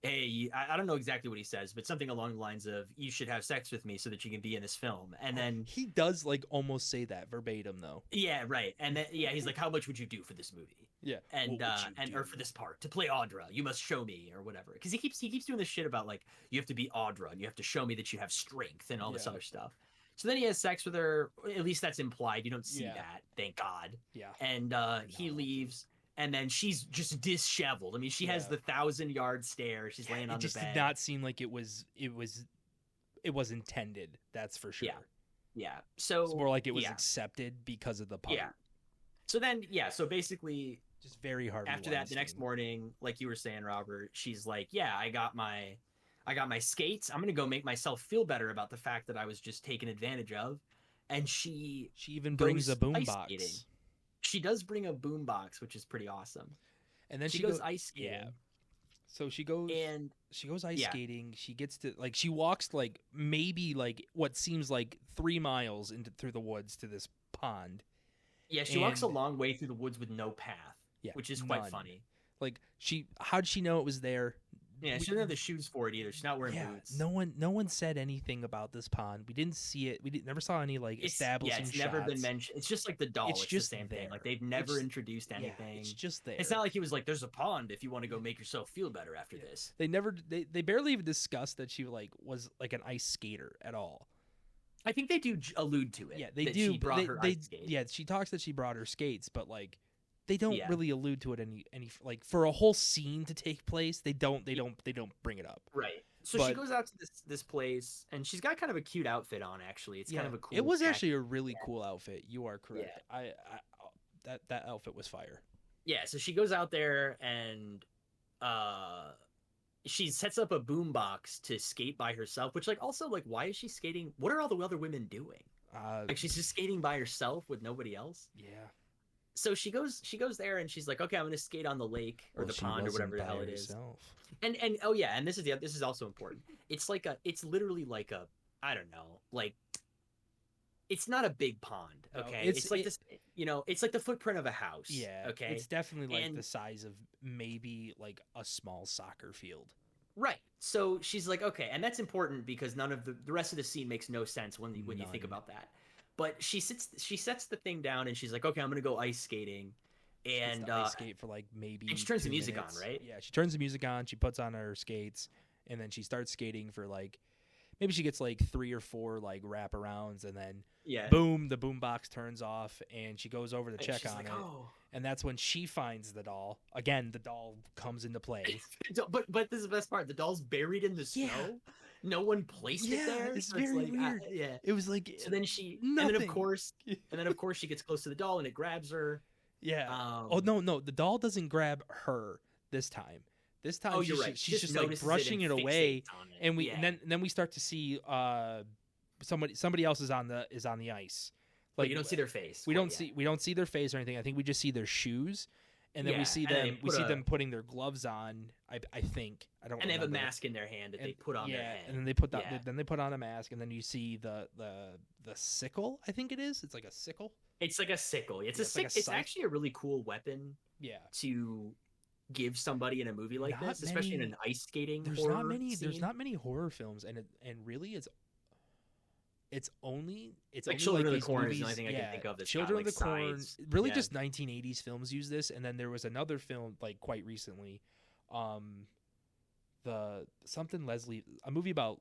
"Hey, I don't know exactly what he says, but something along the lines of, you should have sex with me so that you can be in this film." And then He does like almost say that verbatim though. yeah, right. And then yeah, he's like, "How much would you do for this movie?" Yeah. And What would you or do? for this part to play Audra, you must show me or whatever. Because he keeps doing this shit about like, you have to be Audra and you have to show me that you have strength and all this Yeah. other stuff. So then he has sex with her. At least that's implied. You don't see Yeah. that, thank God. Yeah. And he leaves, and then she's just disheveled. I mean, she has Yeah. the 1,000-yard stare. She's laying It on the just bed. did not seem like it was intended. That's for sure. Yeah. So It's more like it was yeah. accepted because of the part. Yeah. So then so basically Just very hard. after that, the next morning, like you were saying, Robert, she's like, "Yeah, I got my skates. I'm gonna go make myself feel better about the fact that I was just taken advantage of." And she even brings a goes ice boombox. skating. She does bring a boombox, which is pretty awesome. And then she goes ice skating. Yeah. So she goes ice yeah. skating. She gets to like she walks like maybe like what seems like 3 miles through the woods to this pond. Yeah, she walks a long way through the woods with no path. Yeah, which is quite funny. Like how'd she know it was there? Yeah, she doesn't have the shoes for it either. She's not wearing boots. No one said anything about this pond. We didn't see it. We never saw any like establishing it's shots. never been mentioned. It's just like the doll. It's just the same there. thing. Like they've never introduced anything. Yeah, it's just there. It's not like he was like, "There's a pond if you want to go make yourself feel better after this." They barely even discussed that she like was like an ice skater at all. I think they do allude to it. Yeah, they that do. She brought her ice skates. Yeah, she talks that she brought her skates, but like they don't really allude to it any like for a whole scene to take place. They don't bring it up. Right. So she goes out to this place, and she's got kind of a cute outfit on. Actually, it's kind of a cool. It was actually a really cool outfit. You are correct. Yeah. That outfit was fire. Yeah. So she goes out there and she sets up a boombox to skate by herself. Which like also like why is she skating? What are all the other women doing? Like she's just skating by herself with nobody else. Yeah. So she goes there and she's like, "Okay, I'm going to skate on the lake or the pond or whatever the hell it is." And oh yeah, and this is also important. It's literally like a, I don't know, like it's not a big pond, okay? No, it's like this, it's like the footprint of a house. Yeah. Okay. It's definitely like the size of maybe like a small soccer field. Right. So she's like, "Okay," and that's important because none of the rest of the scene makes no sense when you think about that. But she sets the thing down and she's like, "Okay, I'm gonna go ice skating," and ice skate for like maybe. And she turns the music minutes. on, right? Yeah, she turns the music on. She puts on her skates, and then she starts skating for like maybe she gets like 3 or 4 like wraparounds, and then boom, the boombox turns off, and she goes over to check on it, and that's when she finds the doll. Again, the doll comes into play. But this is the best part: the doll's buried in the snow. Yeah. No one placed it there. It's very weird. It was like so. Then and then of course she gets close to the doll and it grabs her. Yeah. Oh no, the doll doesn't grab her this time. This time she's just like brushing it away, and then we start to see somebody else is on the ice. Like but you don't see their face. We don't see their face or anything. I think we just see their shoes. And then we see them putting their gloves on. I think I don't. And they have a mask in their hand that they put on their head. And then they put on a mask, and then you see the sickle. I think it is. It's like a sickle. It's like a sickle. It's a sickle. It's actually a really cool weapon. Yeah. To give somebody in a movie like Not this, especially in many. an ice skating There's not horror many. There's scene. not many horror films, and really, it's Like only Children like of the these Corn is the only movies. thing I can Yeah, think of that's got Children of like the Corn. sides. Really, Yeah. just 1980s films use this, and then there was another film like quite recently, um, the something Leslie, a movie about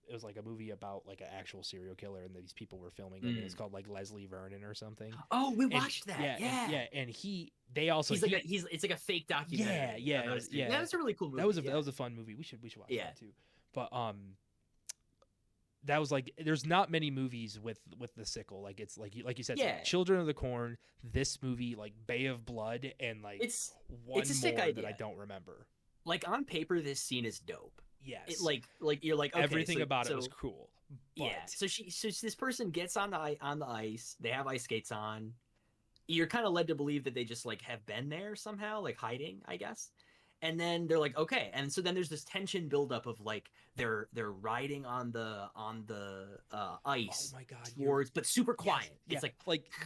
it was like a movie about like an actual serial killer, and these people were filming it, and it's Mm. called like Leslie Vernon or something. Oh, we And watched that. yeah, and Yeah. yeah, and they also He's like he's it's like a fake documentary yeah, about it a was, serial. Yeah, that's a really cool movie. that was a fun movie. We should watch Yeah. that too. But that was like there's not many movies with the sickle. Like it's like you said, Yeah. Children of the Corn, this movie, like Bay of Blood, and like It's one it's a sick more that idea. I don't remember. Like on paper, this scene is dope. Yes, It like you're like okay, everything so, about it so, was cool. But yeah. So this person gets on the ice. They have ice skates on. You're kind of led to believe that they just like have been there somehow, like hiding, I guess. And then they're like, okay. And so then there's this tension buildup of like they're riding on the ice oh my god, towards, but super quiet. Yeah, It's like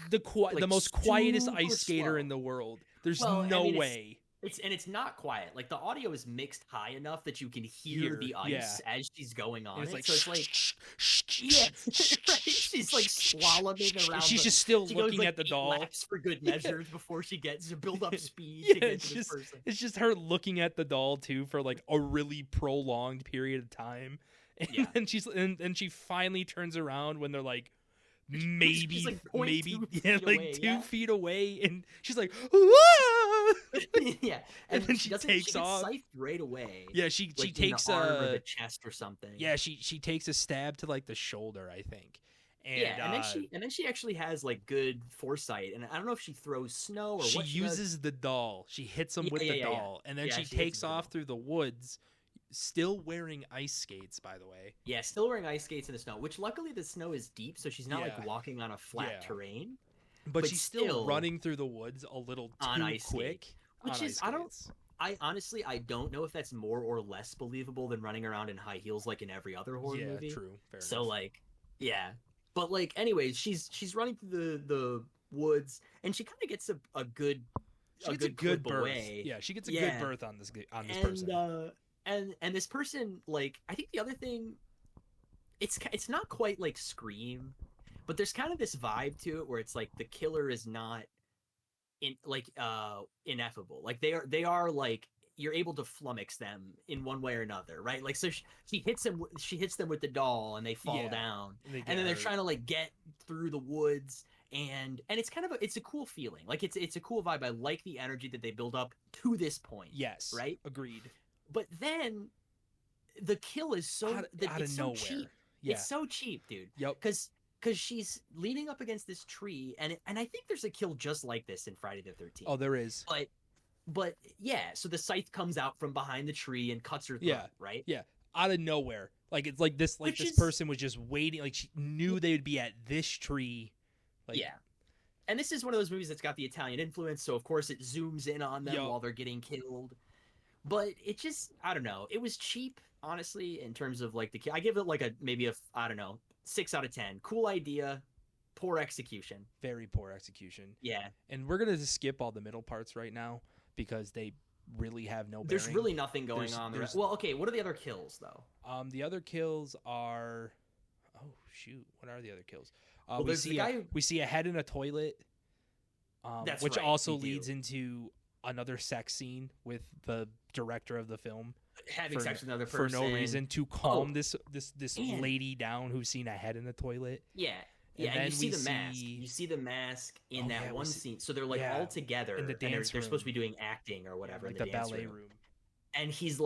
the like most quietest super ice skater slow. in the world. There's Well, I no mean, way. it's not quiet. Like the audio is mixed high enough that you can hear the ice as she's going on. And it's like, so it's like yeah, right? She's like swallowing around. She's just still she looking goes, like, at the 8 doll laps for good measure before she gets to build up speed Yeah, to get it's to this just person. it's just her looking at the doll too for like a really prolonged period of time, and Yeah. then and she finally turns around when they're like maybe She's, like, maybe 0.2 feet yeah, like away, 2 yeah. feet away, and she's like, "Whoa!" Yeah, And then she she doesn't. takes She gets off. scythed right away. Yeah, she like, takes in the arm or the chest or something. she takes a stab to like the shoulder, I think. And Yeah, and then she actually has like good foresight, and I don't know if she throws snow or she what she uses does. the doll. She hits him Yeah, with yeah, the yeah, yeah. doll, and then Yeah, she she hits him takes with the off doll. through the woods, still wearing ice skates, by the way. Yeah, still wearing ice skates in the snow, which luckily the snow is deep, so she's not Yeah. like walking on a flat Yeah. terrain. But But she's still still running through the woods a little on too ice quick. skates, which on is ice skates. I honestly I don't know if that's more or less believable than running around in high heels like in every other horror Yeah, movie. true. Fair So enough. like, yeah, but like, anyways, she's running through the woods, and she kind of gets a good She gets a good clip birth. away. Yeah, she gets a Yeah. good birth on this and person. And this person, like, I think the other thing, it's not quite like Scream, but there's kind of this vibe to it where it's like the killer is not ineffable. Like they are like, you're able to flummox them in one way or another, right? Like, so she hits them with the doll, and they fall Yeah. down, And they get and then they're hurt. trying to like get through the woods, and it's kind of it's a cool feeling. Like it's a cool vibe. I like the energy that they build up to this point. Yes. Right? Agreed. But then the kill is so Out it's of so nowhere. cheap. Yeah. It's so cheap, dude. Yep. Because she's leaning up against this tree, and I think there's a kill just like this in Friday the 13th. Oh, there is. But yeah, so the scythe comes out from behind the tree and cuts her throat, Yeah. right? Yeah. Out of nowhere. Like it's like this. Like Which this is- person was just waiting. Like she knew they would be at this tree. Like, Yeah. And this is one of those movies that's got the Italian influence, so of course it zooms in on them Yup. while they're getting killed. But it just, I don't know, it was cheap, honestly, in terms of like I give it like maybe a I don't know, 6 out of 10. Cool idea, poor execution. very poor execution. Yeah. And we're gonna just skip all the middle parts right now because they really have no bearing. There's really nothing going on there. there's- Well, okay, what are the other kills though? The other kills are, oh shoot, what are the other kills? Well, we there's the see guy we see a head in a toilet, That's which right, also we do. leads into another sex scene with the director of the film Having for, sex with another for person no reason to calm Oh. this Man. lady down who's seen a head in the toilet. Yeah. And Yeah, and you then see we the mask. see- You see the mask in Oh, that yeah, we one see- scene. So they're like yeah, all together, in the and they're dance supposed to be room. doing acting or whatever, Like in the dance ballet room. room. And he's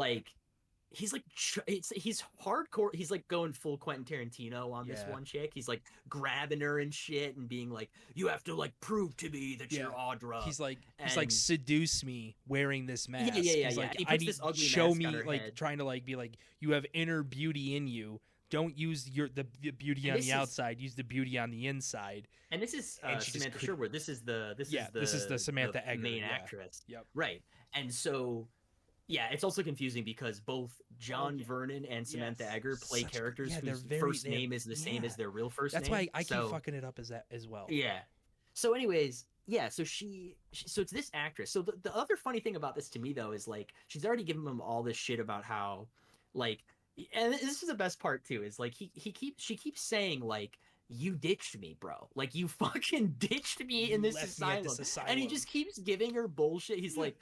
hardcore. He's like going full Quentin Tarantino on this Yeah. one chick. He's like grabbing her and shit and being like, "You have to like prove to me that you're Yeah. Audra." He's like and- seduce me wearing this mask. yeah, He's like, He I puts need this ugly show mask me on her like head. trying to like be like you have inner beauty in you. Don't use the beauty And on this the is- outside. Use the beauty on the inside. And this is And she just Samantha could- Sherwood. This is the Samantha Egger, main yeah. actress. Yep. Right. And so, yeah, it's also confusing because both John yeah. Vernon and Samantha Yes. Egger play Such- characters yeah, they're whose very- first they're- name is the same yeah. as their real first That's name. why I keep So, fucking it up as well. yeah. So, anyways, yeah, so so it's this actress. So the other funny thing about this to me though is like she's already given him all this shit about how like, and this is the best part too, is like she keeps saying like, you ditched me, bro. Like you fucking ditched me in You this left me at this asylum. And he asylum. just keeps giving her bullshit. He's like,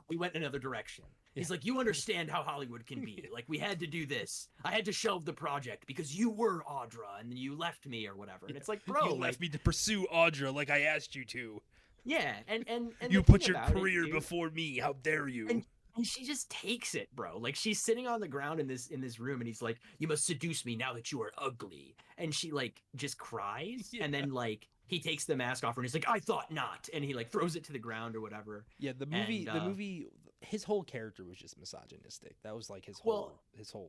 we went another direction. Yeah. He's like, you understand how Hollywood can be. Like, we had to do this. I had to shelve the project because you were Audra and you left me or whatever. And it's like, bro, You like, left me to pursue Audra like I asked you to. yeah, and You the put thing your about it, career dude, before me. How dare you? and she just takes it, bro. Like she's sitting on the ground in this room, and he's like, "You must seduce me now that you are ugly." And she like just cries, Yeah. and then like he takes the mask off her, and he's like, "I thought not," and he like throws it to the ground or whatever. Yeah, the movie, his whole character was just misogynistic. That was like his whole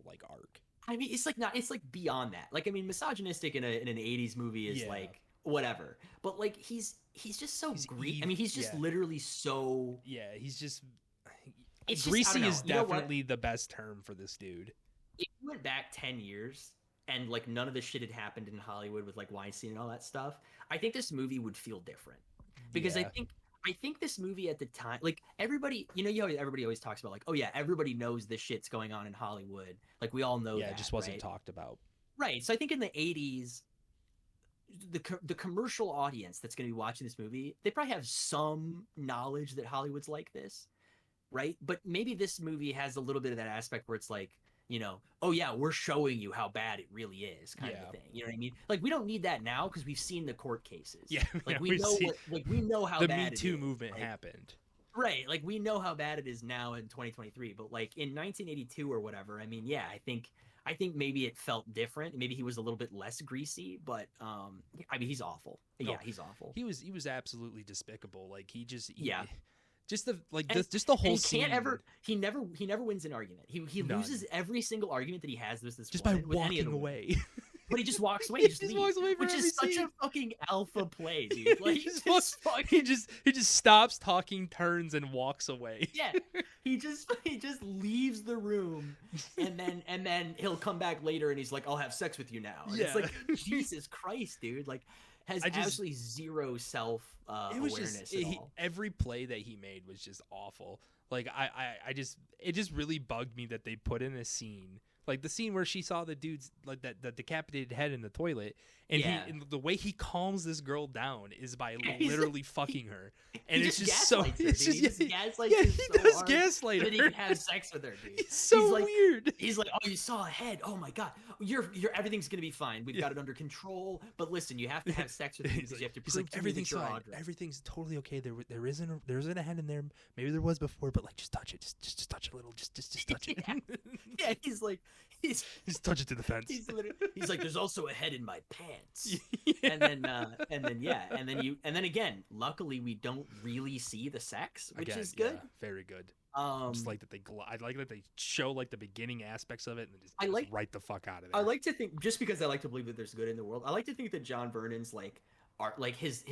like arc. I mean, it's like not, it's like beyond that. Like, I mean, misogynistic in an '80s movie is like whatever, but like he's just so greedy. I mean, he's just literally so. Yeah, he's just. It's greasy is definitely the best term for this dude. If you went back 10 years and like none of this shit had happened in Hollywood with like Weinstein and all that stuff, I think this movie would feel different. Because I think this movie at the time, like everybody, everybody always talks about like, oh yeah, everybody knows this shit's going on in Hollywood. Like we all know that. Yeah, it just wasn't right? talked about. Right. So I think in the 80s, the commercial audience that's going to be watching this movie, they probably have some knowledge that Hollywood's like this. Right. But maybe this movie has a little bit of that aspect where it's like, oh yeah, we're showing you how bad it really is, kind of thing. You know what I mean? Like we don't need that now because we've seen the court cases. Yeah, like we know how the bad Me Too it is. movement happened. Right, like we know how bad it is now in 2023. But like in 1982 or whatever, I mean, yeah, I think maybe it felt different. Maybe he was a little bit less greasy, but I mean, he's awful. No, yeah, he's awful. He was absolutely despicable. Like he just Just the whole scene. He never wins an argument. He loses every single argument that he has. There's this just by walking away. But he just walks away. He just walks away, which is such a fucking alpha play, dude. Like he just stops talking, turns, and walks away. Yeah, he just leaves the room, and then he'll come back later, and he's like, "I'll have sex with you now." And it's like, Jesus Christ, dude. Like, has absolutely zero self awareness at all. Every play that he made was just awful. Like it just really bugged me that they put in a scene. Like the scene where she saw the dude's like the decapitated head in the toilet, and and the way he calms this girl down is by literally fucking her, and it's just so he just gaslight her that he can have sex with her, dude. He's so weird. He's like, oh, you saw a head. Oh my god, you're everything's gonna be fine. We've got it under control. But listen, you have to have sex with me because you have to prove everything's fine. Audra. Everything's totally okay. There isn't a head in there. Maybe there was before, but like just touch it. Just touch it a little. Just touch it. Yeah, he's like. Just touch it to the fence. He's like, there's also a head in my pants. And then again, luckily we don't really see the sex, which is good. Yeah, very good. Just like that I like that they show like the beginning aspects of it and just right the fuck out of there. I like to think, just because I like to believe that there's good in the world, I like to think that John Vernon's like art, like his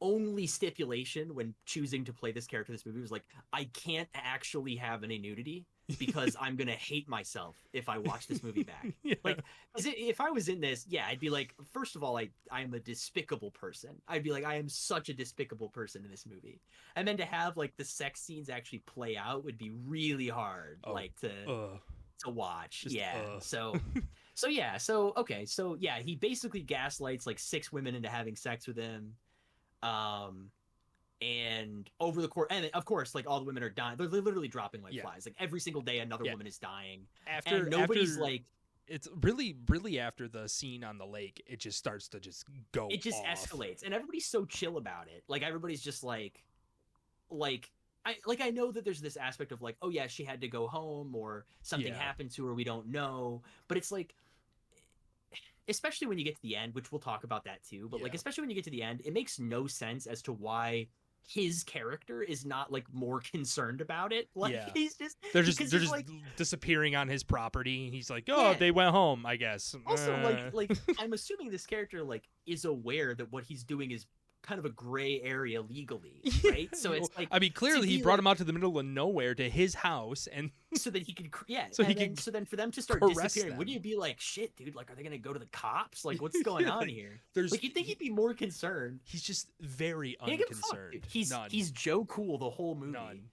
only stipulation when choosing to play this character in this movie was like, I can't actually have any nudity because I'm gonna hate myself if I watch this movie back. Like, if I was in this, I'd be like, first of all, I am a despicable person. I'd be like, I am such a despicable person in this movie. And then to have like the sex scenes actually play out would be really hard, to watch. So he basically gaslights like 6 women into having sex with him. And over the course, and of course, like all the women are dying. They're literally dropping like flies. Like every single day, another woman is dying. And nobody's like. It's really after the scene on the lake, it just starts to just go. It just off. Escalates, and everybody's so chill about it. Like everybody's just I know that there's this aspect of like, oh yeah, she had to go home or something happened to her. We don't know, but it's like. Especially when you get to the end, which we'll talk about that too, but like especially when you get to the end, it makes no sense as to why his character is not like more concerned about it. Like he's just they're just like, disappearing on his property. He's like, oh, they went home, I guess. Also, like I'm assuming this character like is aware that what he's doing is kind of a gray area legally, right? So it's like, I mean, clearly he brought him out to the middle of nowhere to his house, and so that he could, so he could so then for them to start disappearing, them. wouldn't you be like, shit, dude, like, are they gonna go to the cops? Like, what's going on here? Like, you'd think he'd be more concerned. He's just very unconcerned. He's Joe Cool the whole movie.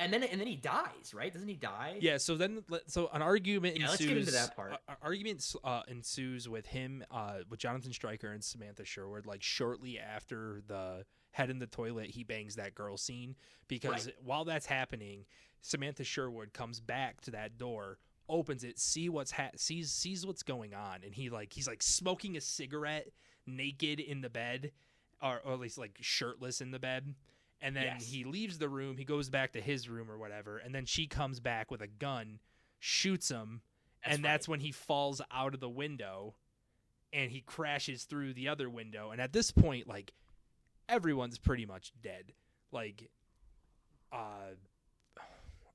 And then he dies, right? Doesn't he die? Yeah. So then, an argument ensues. Let's get into that part. An argument ensues with him, with Jonathan Stryker and Samantha Sherwood. Like shortly after the head in the toilet, he bangs that girl scene, because while that's happening, Samantha Sherwood comes back to that door, opens it, sees what's going on, and he's like smoking a cigarette naked in the bed, or at least like shirtless in the bed. And then he leaves the room, he goes back to his room or whatever, and then she comes back with a gun, shoots him, that's when he falls out of the window, and he crashes through the other window. And at this point, like, everyone's pretty much dead. Like, I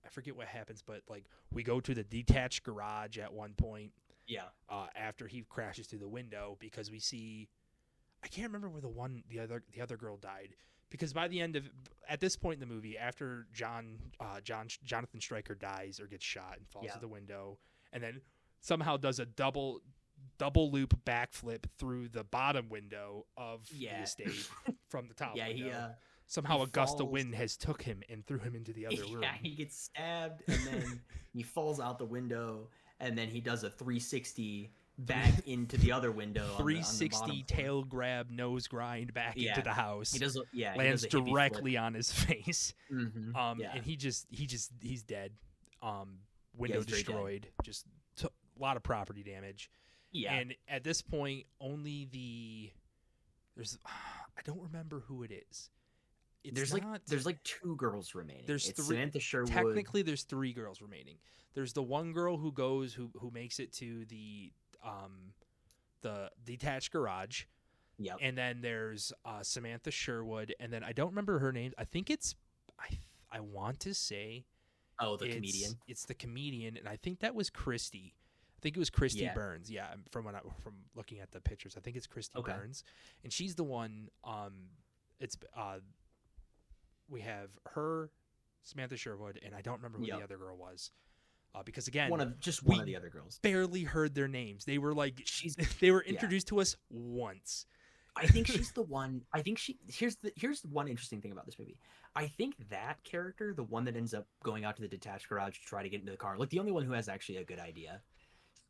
forget what happens, but, like, we go to the detached garage at one point. Yeah. After he crashes through the window, because we see, I can't remember where the other girl died. Because by the end of, at this point in the movie, after Jonathan Stryker dies or gets shot and falls through the window, and then somehow does a double loop backflip through the bottom window of the estate from the top window. Somehow a gust of wind has took him and threw him into the other room. Yeah, he gets stabbed, and then he falls out the window, and then he does a 360 back into the other window. 360 on the tail grab, nose grind back into the house. He does. Lands directly on his face. Mm-hmm. And he's dead. Window destroyed. Just a lot of property damage. Yeah. And at this point, only I don't remember who it is. There's like two girls remaining. There's Samantha Sherwood. Technically, there's three girls remaining. There's the one girl who makes it to the detached garage. Yep. And then there's Samantha Sherwood, and then I don't remember her name. I think it's I want to say the comedian. It's the comedian, and I think that was Christy. I think it was Christy Burns. Yeah, from looking at the pictures, I think it's Christy Burns, and she's the one. We have her, Samantha Sherwood, and I don't remember who the other girl was. Because again, one of the other girls. Barely heard their names. They were like they were introduced to us once. I think she's the one. I think here's one interesting thing about this movie. I think that character, the one that ends up going out to the detached garage to try to get into the car, like the only one who has actually a good idea.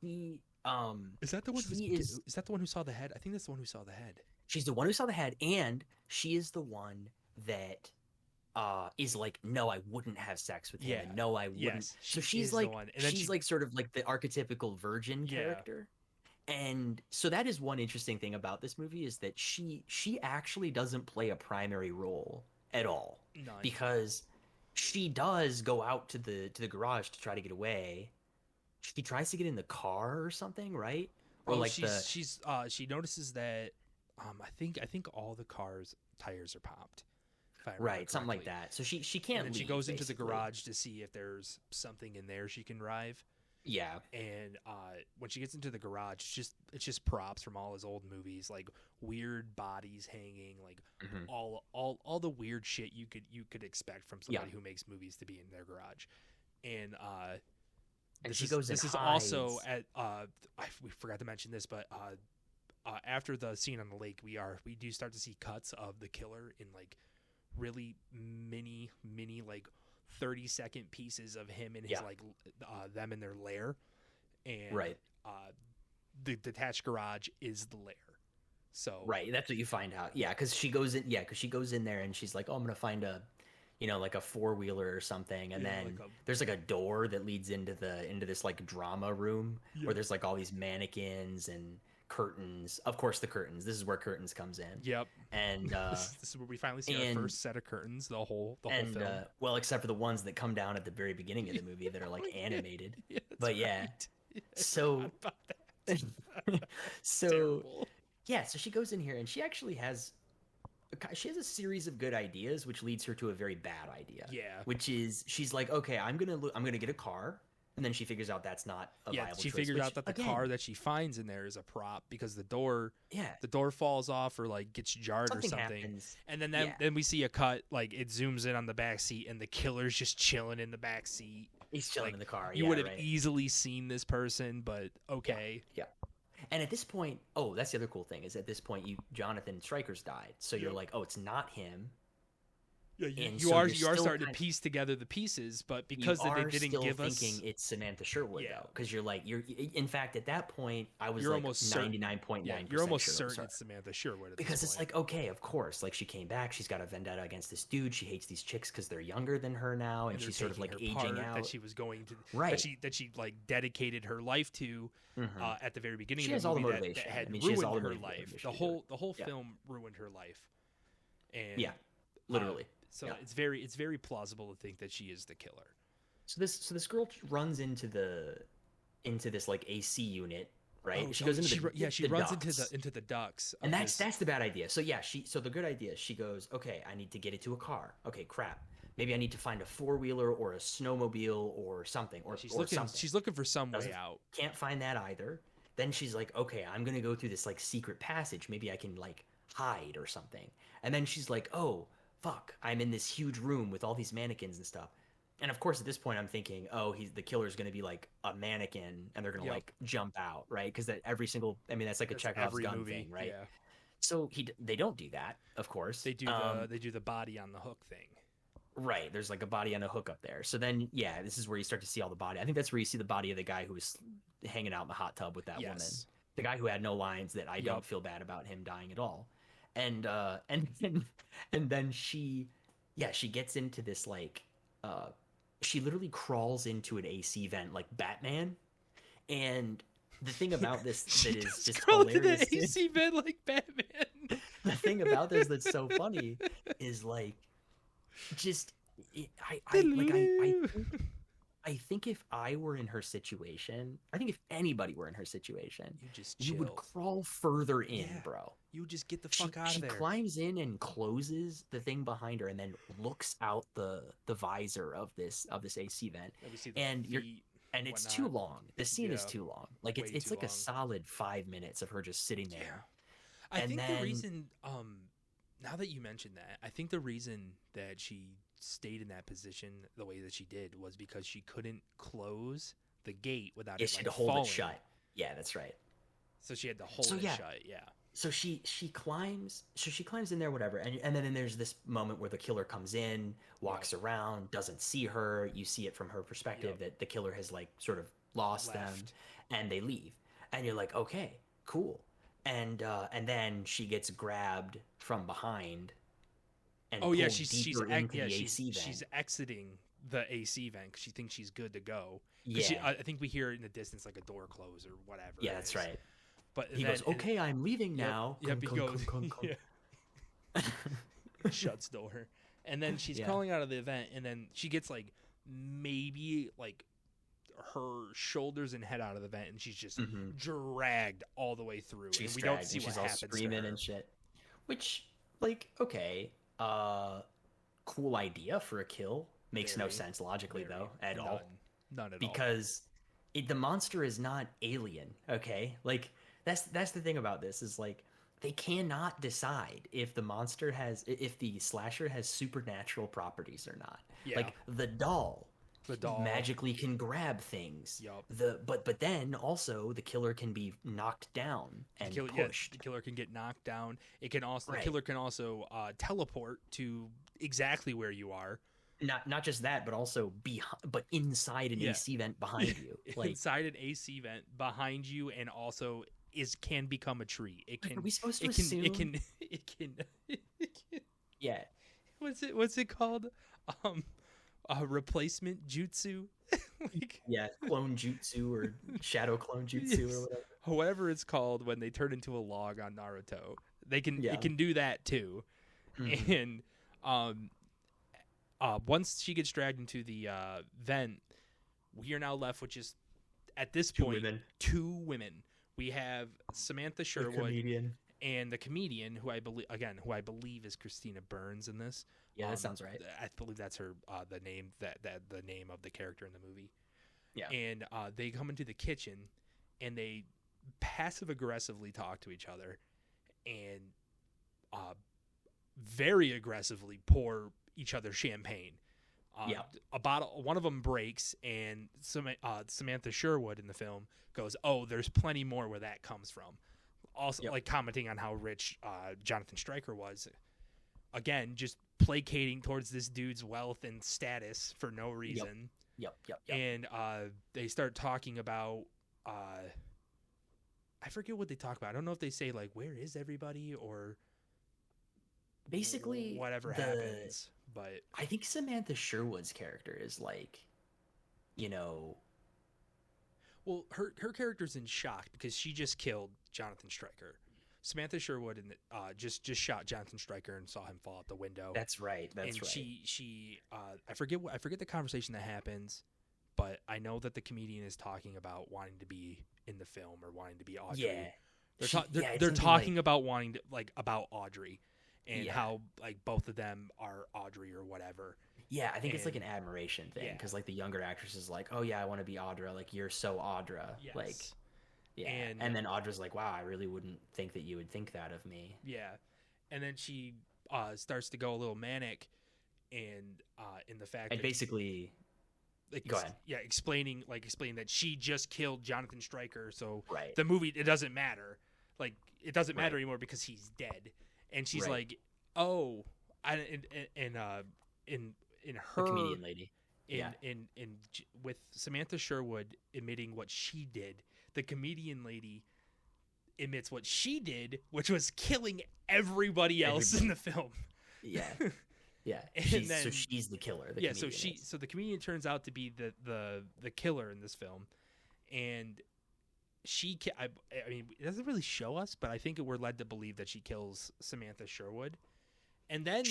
Is that the one? Is that the one who saw the head? I think that's the one who saw the head. She's the one who saw the head, and she is the one that is like, no, I wouldn't have sex with him. And no, I wouldn't. Yes, so she's like, she's like sort of like the archetypical virgin character. And so that is one interesting thing about this movie, is that she actually doesn't play a primary role at all. None. Because she does go out to the garage to try to get away. She tries to get in the car or something, right? Or like she notices that I think all the car's tires are popped. Right, something like that. So she can't. And she goes into the garage to see if there's something in there she can drive. Yeah. And when she gets into the garage, it's just props from all his old movies, like weird bodies hanging, like all the weird shit you could expect from somebody who makes movies to be in their garage. And this is also at we forgot to mention this, but after the scene on the lake, we do start to see cuts of the killer in like really mini like 30-second pieces of him and his like them in their lair, and the detached garage is the lair. So that's what you find out. Because she goes in there and she's like, oh, I'm gonna find a like a 4-wheeler or something, and then there's like a door that leads into this like drama room where there's like all these mannequins and curtains. Of course, the curtains. This is where curtains comes in. Yep. And this is where we finally see our first set of curtains. The whole film. Well, except for the ones that come down at the very beginning of the movie that are like animated. But so so she goes in here and she actually has a series of good ideas, which leads her to a very bad idea. Yeah. Which is, she's like, okay, I'm gonna get a car, And then she figures out that's not a viable she choice, figures which, out that the again, car that she finds in there is a prop because the door yeah, falls off or like gets jarred something or something. happens. And then Yeah. then we see a cut, like it zooms in on the back seat and the killer's just chilling in the back seat. He's chilling Like, in the car. You yeah, would have right. easily seen this person, but okay. Yeah. And at this point, that's the other cool thing is at this point, Jonathan Stryker's died, so you're like, oh, it's not him. Yeah, And you so are you're still starting to piece together the pieces, but because you they are didn't still give us, thinking it's Samantha Sherwood Yeah. though, because you're in fact at that point I was you're like almost certain. 99.9%. You're almost sure certain it's Samantha Sherwood at because this it's point. like, okay, of course, like she came back, she's got a vendetta against this dude, she hates these chicks because they're younger than her now, and she's sort of like her aging part out. that she was going to, Right. that she like dedicated her life to at the very beginning. She of has the all the movie motivation. That had I mean, she has ruined all the her motivation life. to The do it. whole film ruined her life. And Yeah, literally. So it's very plausible to think that she is the killer. So this girl runs into this like AC unit, right? Oh, she goes into she the runs ducts. into the ducts. And that's the bad idea. So so the good idea is she goes, okay, I need to get it to a car. Okay, crap. Maybe I need to find a 4-wheeler or a snowmobile or something. Or she's or looking something. she's looking for some way out. Can't find that either. Then she's like, okay, I'm gonna go through this like secret passage. Maybe I can like hide or something. And then she's like, oh fuck, I'm in this huge room with all these mannequins and stuff. And of course, at this point, I'm thinking, oh, the killer's going to be like a mannequin, and they're going to like jump out, right? Because that's like a Chekhov's gun movie thing, right? Yeah. So they don't do that, of course. They do the body on the hook thing. Right. There's like a body on a hook up there. So then, this is where you start to see all the body. I think that's where you see the body of the guy who was hanging out in the hot tub with that woman, the guy who had no lines. That I don't feel bad about him dying at all. And then she gets into this like she literally crawls into an AC vent like Batman. And the thing about this that is just hilarious, into the AC vent like Batman. The thing about this that's so funny is like just I think if I were in her situation, I think if anybody were in her situation, you would crawl further in, bro. You just get the fuck out of there. She climbs in and closes the thing behind her, and then looks out the visor of this AC vent. And it's too long. The scene is too long. Like it's like a solid 5 minutes of her just sitting there. Yeah. I think the reason, now that you mentioned that, I think the reason that she stayed in that position the way that she did was because she couldn't close the gate without it she like had to hold falling. it shut. Yeah, that's right. So she had to hold it shut. Yeah. So she climbs in there, whatever, and then there's this moment where the killer comes in, walks around, doesn't see her. You see it from her perspective that the killer has like sort of lost them, and they leave, and you're like, okay, cool, and then she gets grabbed from behind. And she's exiting the AC vent because she thinks she's good to go. Yeah, I think we hear it in the distance like a door close or whatever. Yeah, that's right. But he goes, "Okay, I'm leaving now." Yep, he goes. Shuts door, and then she's crawling out of the event, and then she gets like maybe like her shoulders and head out of the vent, and she's just dragged all the way through. And we don't see what happens. She's all screaming and shit. Which, like, okay, cool idea for a kill. Makes no sense logically though at all. None at all. Because the monster is not alien. Okay, like. That's the thing about this is like they cannot decide if the slasher has supernatural properties or not. Yeah. Like the doll magically can grab things. Yep. But then also the killer can be knocked down and pushed. The killer can get knocked down. The killer can also teleport to exactly where you are. Not just that, but also but inside an AC vent behind you. Like inside an AC vent behind you, and also can become a tree. It can. Are we supposed to assume? It can. Yeah. What's it called? Replacement jutsu. Clone jutsu or shadow clone jutsu or whatever. However it's called when they turn into a log on Naruto. It can do that too. And once she gets dragged into the vent, we are now left with just at this point two women. We have Samantha Sherwood and the comedian, who I believe is Christina Burns in this. Yeah, that sounds right. I believe that's her the name the name of the character in the movie. Yeah. and they come into the kitchen, and they passive aggressively talk to each other, and uh, very aggressively pour each other champagne. Yeah. A bottle, one of them breaks, and Samantha Sherwood in the film goes, "Oh, there's plenty more where that comes from." Also, Yep. like commenting on how rich Jonathan Stryker was. Again, just placating towards this dude's wealth and status for no reason. Yep. And they start talking about, I forget what they talk about. I don't know if they say like, "Where is everybody?" or Basically, whatever happens. But I think Samantha Sherwood's character is like, you know, well, her character's in shock because she just killed Jonathan Stryker. Samantha Sherwood just shot Jonathan Stryker and saw him fall out the window. that's right. That's And right. she I forget the conversation that happens, but I know that the comedian is talking about wanting to be in the film or wanting to be Audrey. Yeah. They're talking about wanting to, like, about Audrey and Yeah. how like both of them are Audrey or whatever. Yeah, I think it's like an And- admiration thing yeah. because like the younger actress is like, oh yeah, I want to be Audra. Like you're so Audra. Yes. Like yeah, And- and then Audra's like, wow, I really wouldn't think that you would think that of me. Yeah, and then she starts to go a little manic, and in the fact And that basically, like, go ahead. yeah, explaining that she just killed Jonathan Stryker, so Right. the movie, it doesn't matter, like it doesn't matter Right. anymore because he's dead, and she's Right. like, oh, in The her comedian lady. Yeah. with Samantha Sherwood admitting what she did, the comedian lady admits what she did, which was killing everybody else in the film. Yeah. Yeah. And So then- she's the killer. The Yeah, so comedian is. so the comedian turns out to be the killer in this film, and I mean, it doesn't really show us, but I think we're led to believe that she kills Samantha Sherwood, and then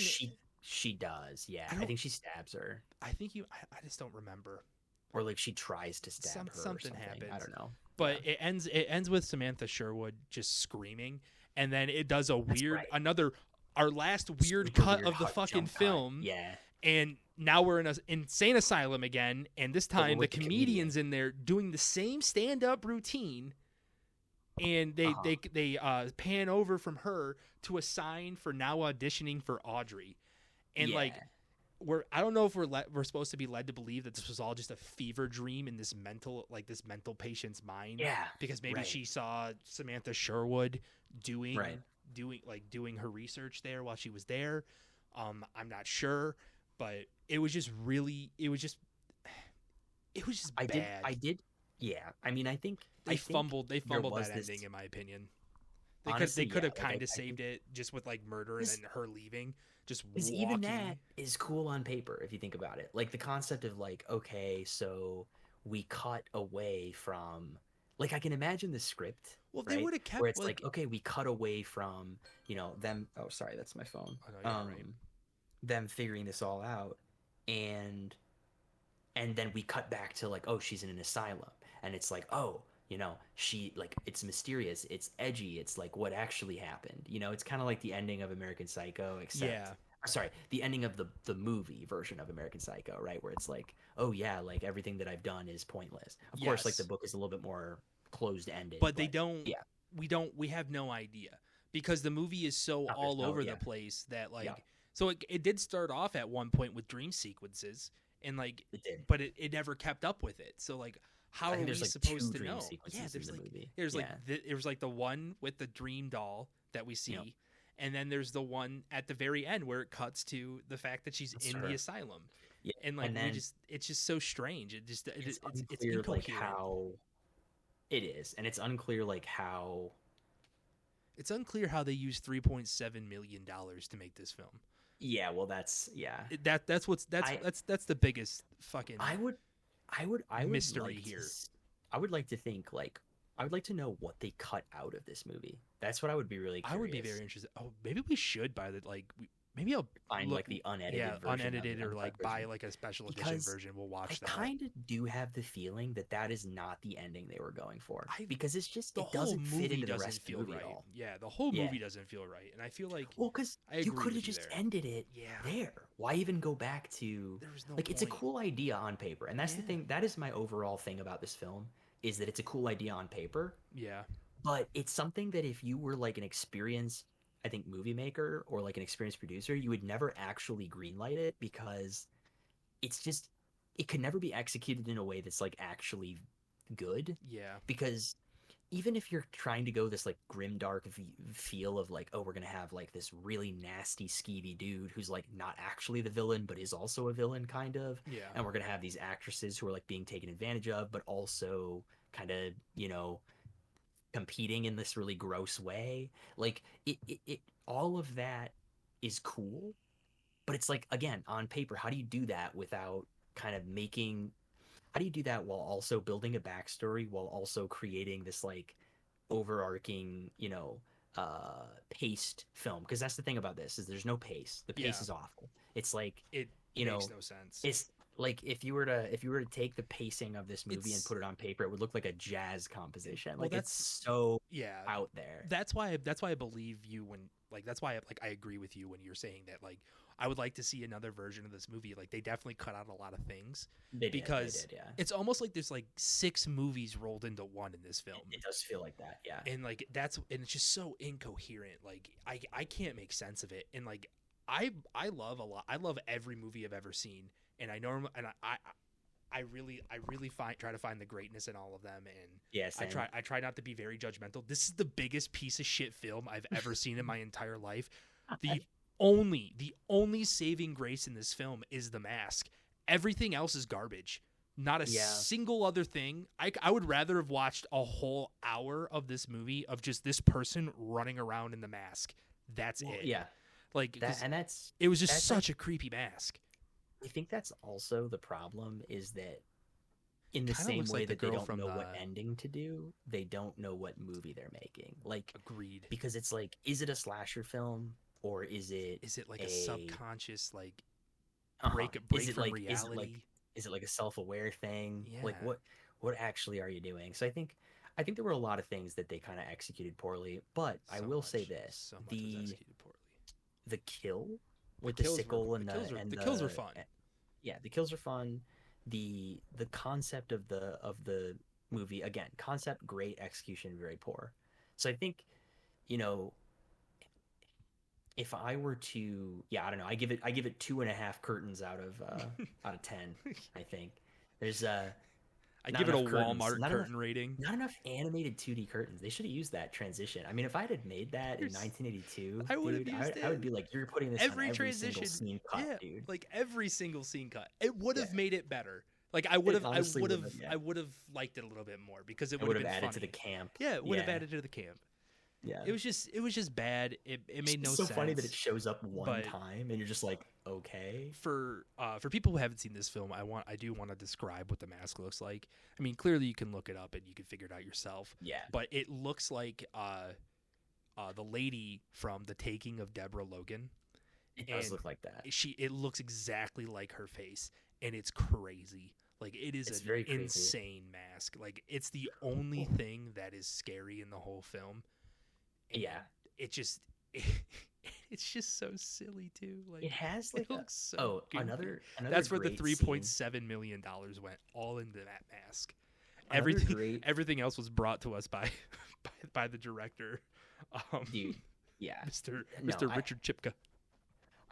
She does. Yeah. I I don't- think she stabs her, I think I just don't remember, or like she tries to stab her. Or something something happens. I don't know. but it ends with Samantha Sherwood just screaming, and then it does a That's weird right. our last weird Super cut weird of the hot fucking jump cut. film. Yeah. And now we're in an insane asylum again, and this But we're time the with the comedian's in there doing the same stand-up routine, and they pan over from her to a sign for now auditioning for Audrey, and Yeah. like I don't know if we're supposed to be led to believe that this was all just a fever dream in this mental patient's mind, Yeah. because maybe right. she saw Samantha Sherwood doing Right. doing her research there while she was there. I'm not sure, but it was just bad. I did. Yeah. I mean, I think They fumbled there was that this- ending, in my opinion. Honestly, They could yeah, have like, kind I of saved it just with like murder and This- then her leaving, just Because walking. even that is cool on paper if you think about it. Like the concept of like, okay, so we cut away from, like, I can imagine the script. Well, if they right? would have kept Where it's like, okay, we cut away from, them. Oh, sorry, that's my phone. Oh, no, you're right. Them figuring this all out, and then we cut back to like, oh, she's in an asylum, and it's like, oh, she, like, it's mysterious, it's edgy, it's like what actually happened. It's kind of like the ending of American Psycho, except Yeah. sorry, the ending of the movie version of American Psycho, right? Where it's like, oh yeah, like everything that I've done is pointless. Of course, like Yes. the book is a little bit more closed ended. But they don't. Yeah. We have no idea because the movie is so there's all no- over yeah. the place that like. Yeah. So it did start off at one point with dream sequences, and like, It did. but it never kept up with it. So like, how I are think we there's like supposed two to dream know? sequences Yeah, in there's the like movie. there's yeah. like it was like the one with the dream doll that we see, Yep. and then there's the one at the very end where it cuts to the fact that she's That's in her. the asylum, Yeah, and like and then it's just so strange. It just it's it's unclear like incoherent. how it is, and it's unclear like how. It's unclear how they used $3.7 million to make this film. Yeah, well, that's yeah. That's I- that's the biggest fucking. I would mystery like here. I would like to think like I would like to know what they cut out of this movie. That's what I would be really curious. I would be very interested. Oh, maybe we should by the like maybe I'll Find look. like the Yeah, unedited version of unedited or like uncut buy version. like a special edition Because version. We'll I watch that. kind of do have the feeling that that is not the ending they were going for, I because it's just The it whole doesn't fit movie into the doesn't rest of the feel movie at right. all. Yeah, the whole Yeah. movie doesn't feel right, and I feel like Well, because I you agree could have with you just there. ended it Yeah, there. Why even go back to there was no like it's a point. cool idea on paper, and that's the Yeah, thing. That is my overall thing about this film is that it's a cool idea on paper, yeah, but it's something that if you were like an experienced, I think, movie maker or like an experienced producer, you would never actually greenlight it because it's just it could never be executed in a way that's like actually good yeah, because even if you're trying to go this like grim dark feel of like, oh, we're gonna have like this really nasty skeevy dude who's like not actually the villain but is also a villain kind of, yeah, and we're gonna have these actresses who are like being taken advantage of but also kind of, you know, competing in this really gross way, like it all of that is cool, but it's like, again, on paper, how do you do that without kind of making how do you do that while also building a backstory while also creating this like overarching, you know, paced film? Because that's the thing about this is there's no pace. The pace yeah. is awful. It's like, It you makes know, no sense. it's like if you were to take the pacing of this movie and It's put it on paper, it would look like a jazz composition. well, Like it's that's so yeah. out there. That's why I believe you when like that's why I agree with you when you're saying that like I would like to see another version of this movie. Like they definitely cut out a lot of things They because did, yeah. it's almost like there's like 6 movies rolled into one in this film. It does feel like that, yeah. And like and it's just so incoherent. Like I can't make sense of it. And like I love a lot. I love every movie I've ever seen, and I normally and I really try to find the greatness in all of them, and Yeah, same. I try not to be very judgmental. This is the biggest piece of shit film I've ever seen in my entire life. The only saving grace in this film is the mask. Everything else is garbage. Not a Yeah. single other thing. I would rather have watched a whole hour of this movie of just this person running around in the mask. That's Well, it. yeah. Like That and it was just that's such a creepy mask. I think that's also the problem is that in the Kind of same looks way like the that they girl don't from know what ending to do, they don't know what movie they're making. Like, Agreed. because it's like, is it a slasher film or is it Is it like a subconscious like uh-huh. break is it from like reality? is it like a self-aware thing? Like Yeah. what actually are you doing? So I think there were a lot of things that they kind of executed poorly, but I So will much, say this. so much was The executed poorly. kill The with the kills were sickle the kills were and the kills were fun. yeah, the kills are fun. The concept of the movie, again, concept great, execution very poor. So I think, you know, if I were to, yeah, I don't know, I give it 2.5 curtains out of 10. I think there's I not give it a enough curtains, Walmart curtain rating. not enough animated 2D curtains. They should have used that transition. I mean, if I had made that in There's- 1982, I would have dude, used I would it. be like, you're putting this on Every every transition, single scene cut, yeah, dude. like every single scene cut. It would Yeah, have made it better. Like it honestly would have. Yeah, I would have liked it a little bit more because it it would would have have been added funny. to the camp. Yeah, it would have Yeah, added to the camp. yeah. It was just bad. It made no It's so sense. funny that it shows up one But time and you're just like, okay. for people who haven't seen this film, I do want to describe what the mask looks like. I mean, clearly you can look it up and you can figure it out yourself. Yeah. But it looks like the lady from The Taking of Deborah Logan. It does And look like that. it looks exactly like her face, and it's crazy. Like it is It's an very crazy. insane mask. Like it's the only thing that is scary in the whole film. And Yeah. it just it's just so silly too. Like It has it like a, looks so oh, goofy. another That's where the great $3.7 million went, all into that mask. another Everything great everything else was brought to us by by the director, dude. Yeah. No, Mr. Richard Chipka.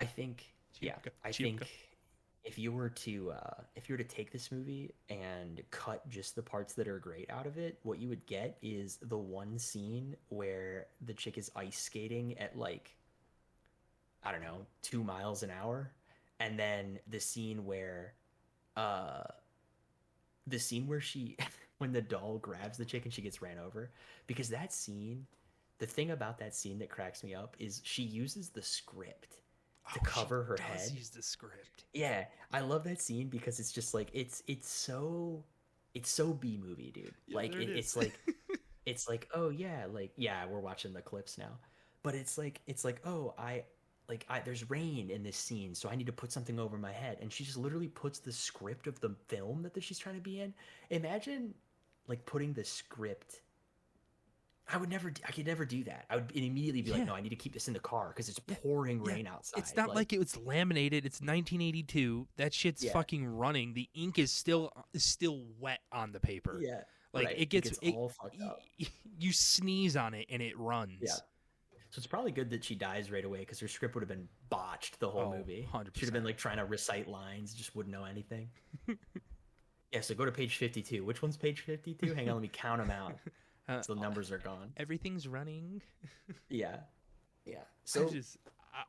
I think yeah, Chipka. I Chipka. think if you were to take this movie and cut just the parts that are great out of it, what you would get is the one scene where the chick is ice skating at like, I don't know, 2 miles an hour, and then uh the scene where she when the doll grabs the chick and she gets ran over, because that scene, the thing about that scene that cracks me up is she uses the script to Oh, cover she her does head. use the script. Yeah, I love that scene because it's just like it's so B movie, dude. Yeah, Like there it is. it's like, oh yeah, like yeah, we're watching the clips now. But it's like oh, like there's rain in this scene, so I need to put something over my head. And she just literally puts the script of the film that she's trying to be in. Imagine like putting the script. I could never do that. I would immediately be like, Yeah. no, I need to keep this in the car because it's pouring Yeah. rain outside. It's not like it was laminated. It's 1982. That shit's Yeah. fucking running. The ink is still wet on the paper. Yeah. Like Right. it gets all fucked up. You sneeze on it and it runs. Yeah. So it's probably good that she dies right away because her script would have been botched the whole movie. 100%. She'd have been like trying to recite lines, just wouldn't know anything. Yeah, so go to page 52. Which one's page 52? Hang on, let me count them out. So the numbers are gone. Everything's running. Yeah. Yeah. So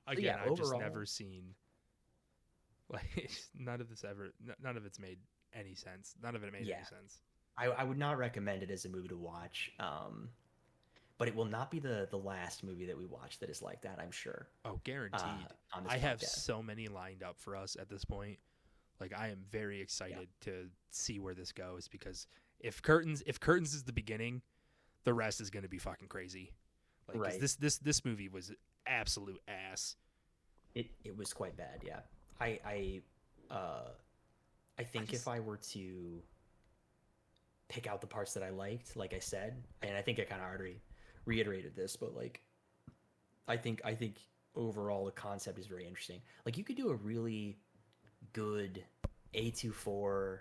I've just never seen like none of it's made any sense. None of it made any sense. I would not recommend it as a movie to watch. But it will not be the last movie that we watch that is like that, I'm sure. Oh, guaranteed. I have so many lined up for us at this point. Like I am very excited to see where this goes because if Curtains is the beginning, the rest is going to be fucking crazy. Like right. this movie was absolute ass. It was quite bad, yeah. I think if I were to pick out the parts that I liked, like I said, and I think I kind of already reiterated this, but like I think overall the concept is very interesting. Like you could do a really good A24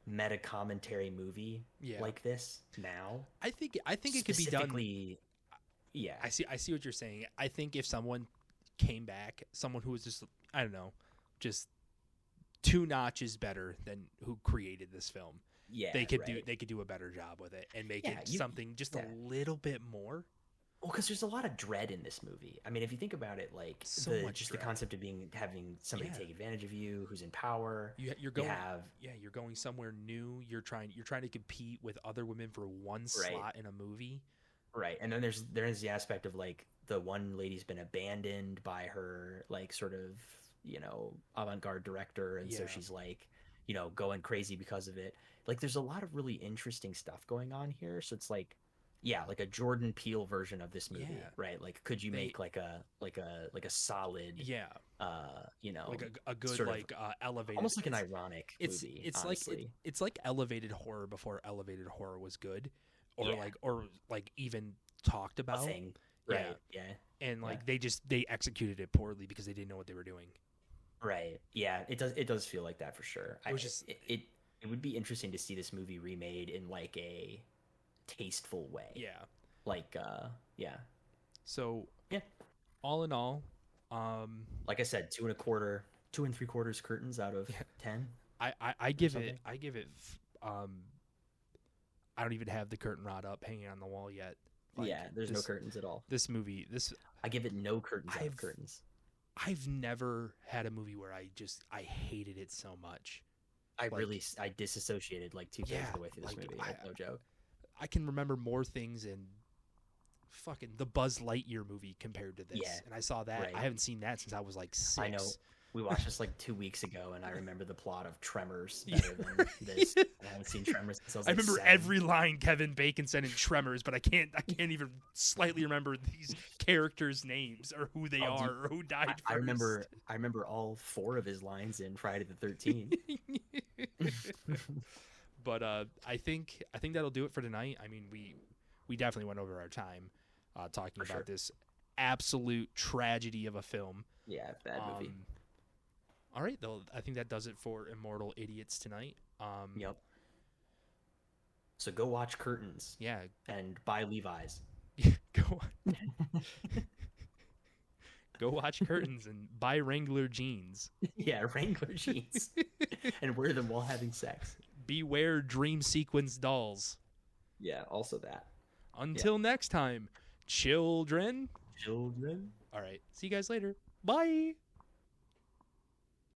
meta commentary movie like this now. I think it could be done. Yeah. I see what you're saying. I think if someone came back, someone who was just I don't know, just 2 notches better than who created this film. Yeah. They could do a better job with it and make it something just a little bit more. Well, because there's a lot of dread in this movie. I mean, if you think about it, like the concept of having somebody take advantage of you, who's in power. You're going somewhere new. You're trying to compete with other women for one slot in a movie. Right, and then there's the aspect of like the one lady's been abandoned by her like sort of avant-garde director, and so she's like going crazy because of it. Like there's a lot of really interesting stuff going on here. So it's like. Yeah, like a Jordan Peele version of this movie, right? Like, could you make like a solid, like a good sort of elevated, almost like an ironic movie. It's honestly. It's like elevated horror before elevated horror was good, or like even talked about. A thing. Right. Yeah. And like they executed it poorly because they didn't know what they were doing. Right. Yeah. It does feel like that for sure. It would be interesting to see this movie remade in like a tasteful way. Yeah. Like So all in all, like I said, 2 3/4 curtains out of 10. I give it I don't even have the curtain rod up hanging on the wall yet. Like, there's no curtains at all. This movie, I give it no curtains out of curtains. I've never had a movie where I hated it so much. I disassociated like 2 days of the way through this movie. No joke. I can remember more things in fucking the Buzz Lightyear movie compared to this. And I saw that. Right. I haven't seen that since I was like 6. I know. We watched this like 2 weeks ago, and I remember the plot of Tremors better than this. I haven't seen Tremors since I was like remember 7. every line Kevin Bacon said in Tremors, but I can't even slightly remember these characters' names or who they are or who died first. I remember all 4 of his lines in Friday the 13th. But I think that'll do it for tonight. I mean, we definitely went over our time talking about this absolute tragedy of a film. Yeah, bad movie. All right, though, I think that does it for Immortal Idiots tonight. Yep. So go watch Curtains. Yeah. And buy Levi's. Go watch Curtains and buy Wrangler jeans. Yeah, Wrangler jeans. And wear them while having sex. Beware dream sequence dolls. Yeah, also that. Until next time, children. Children. All right. See you guys later. Bye.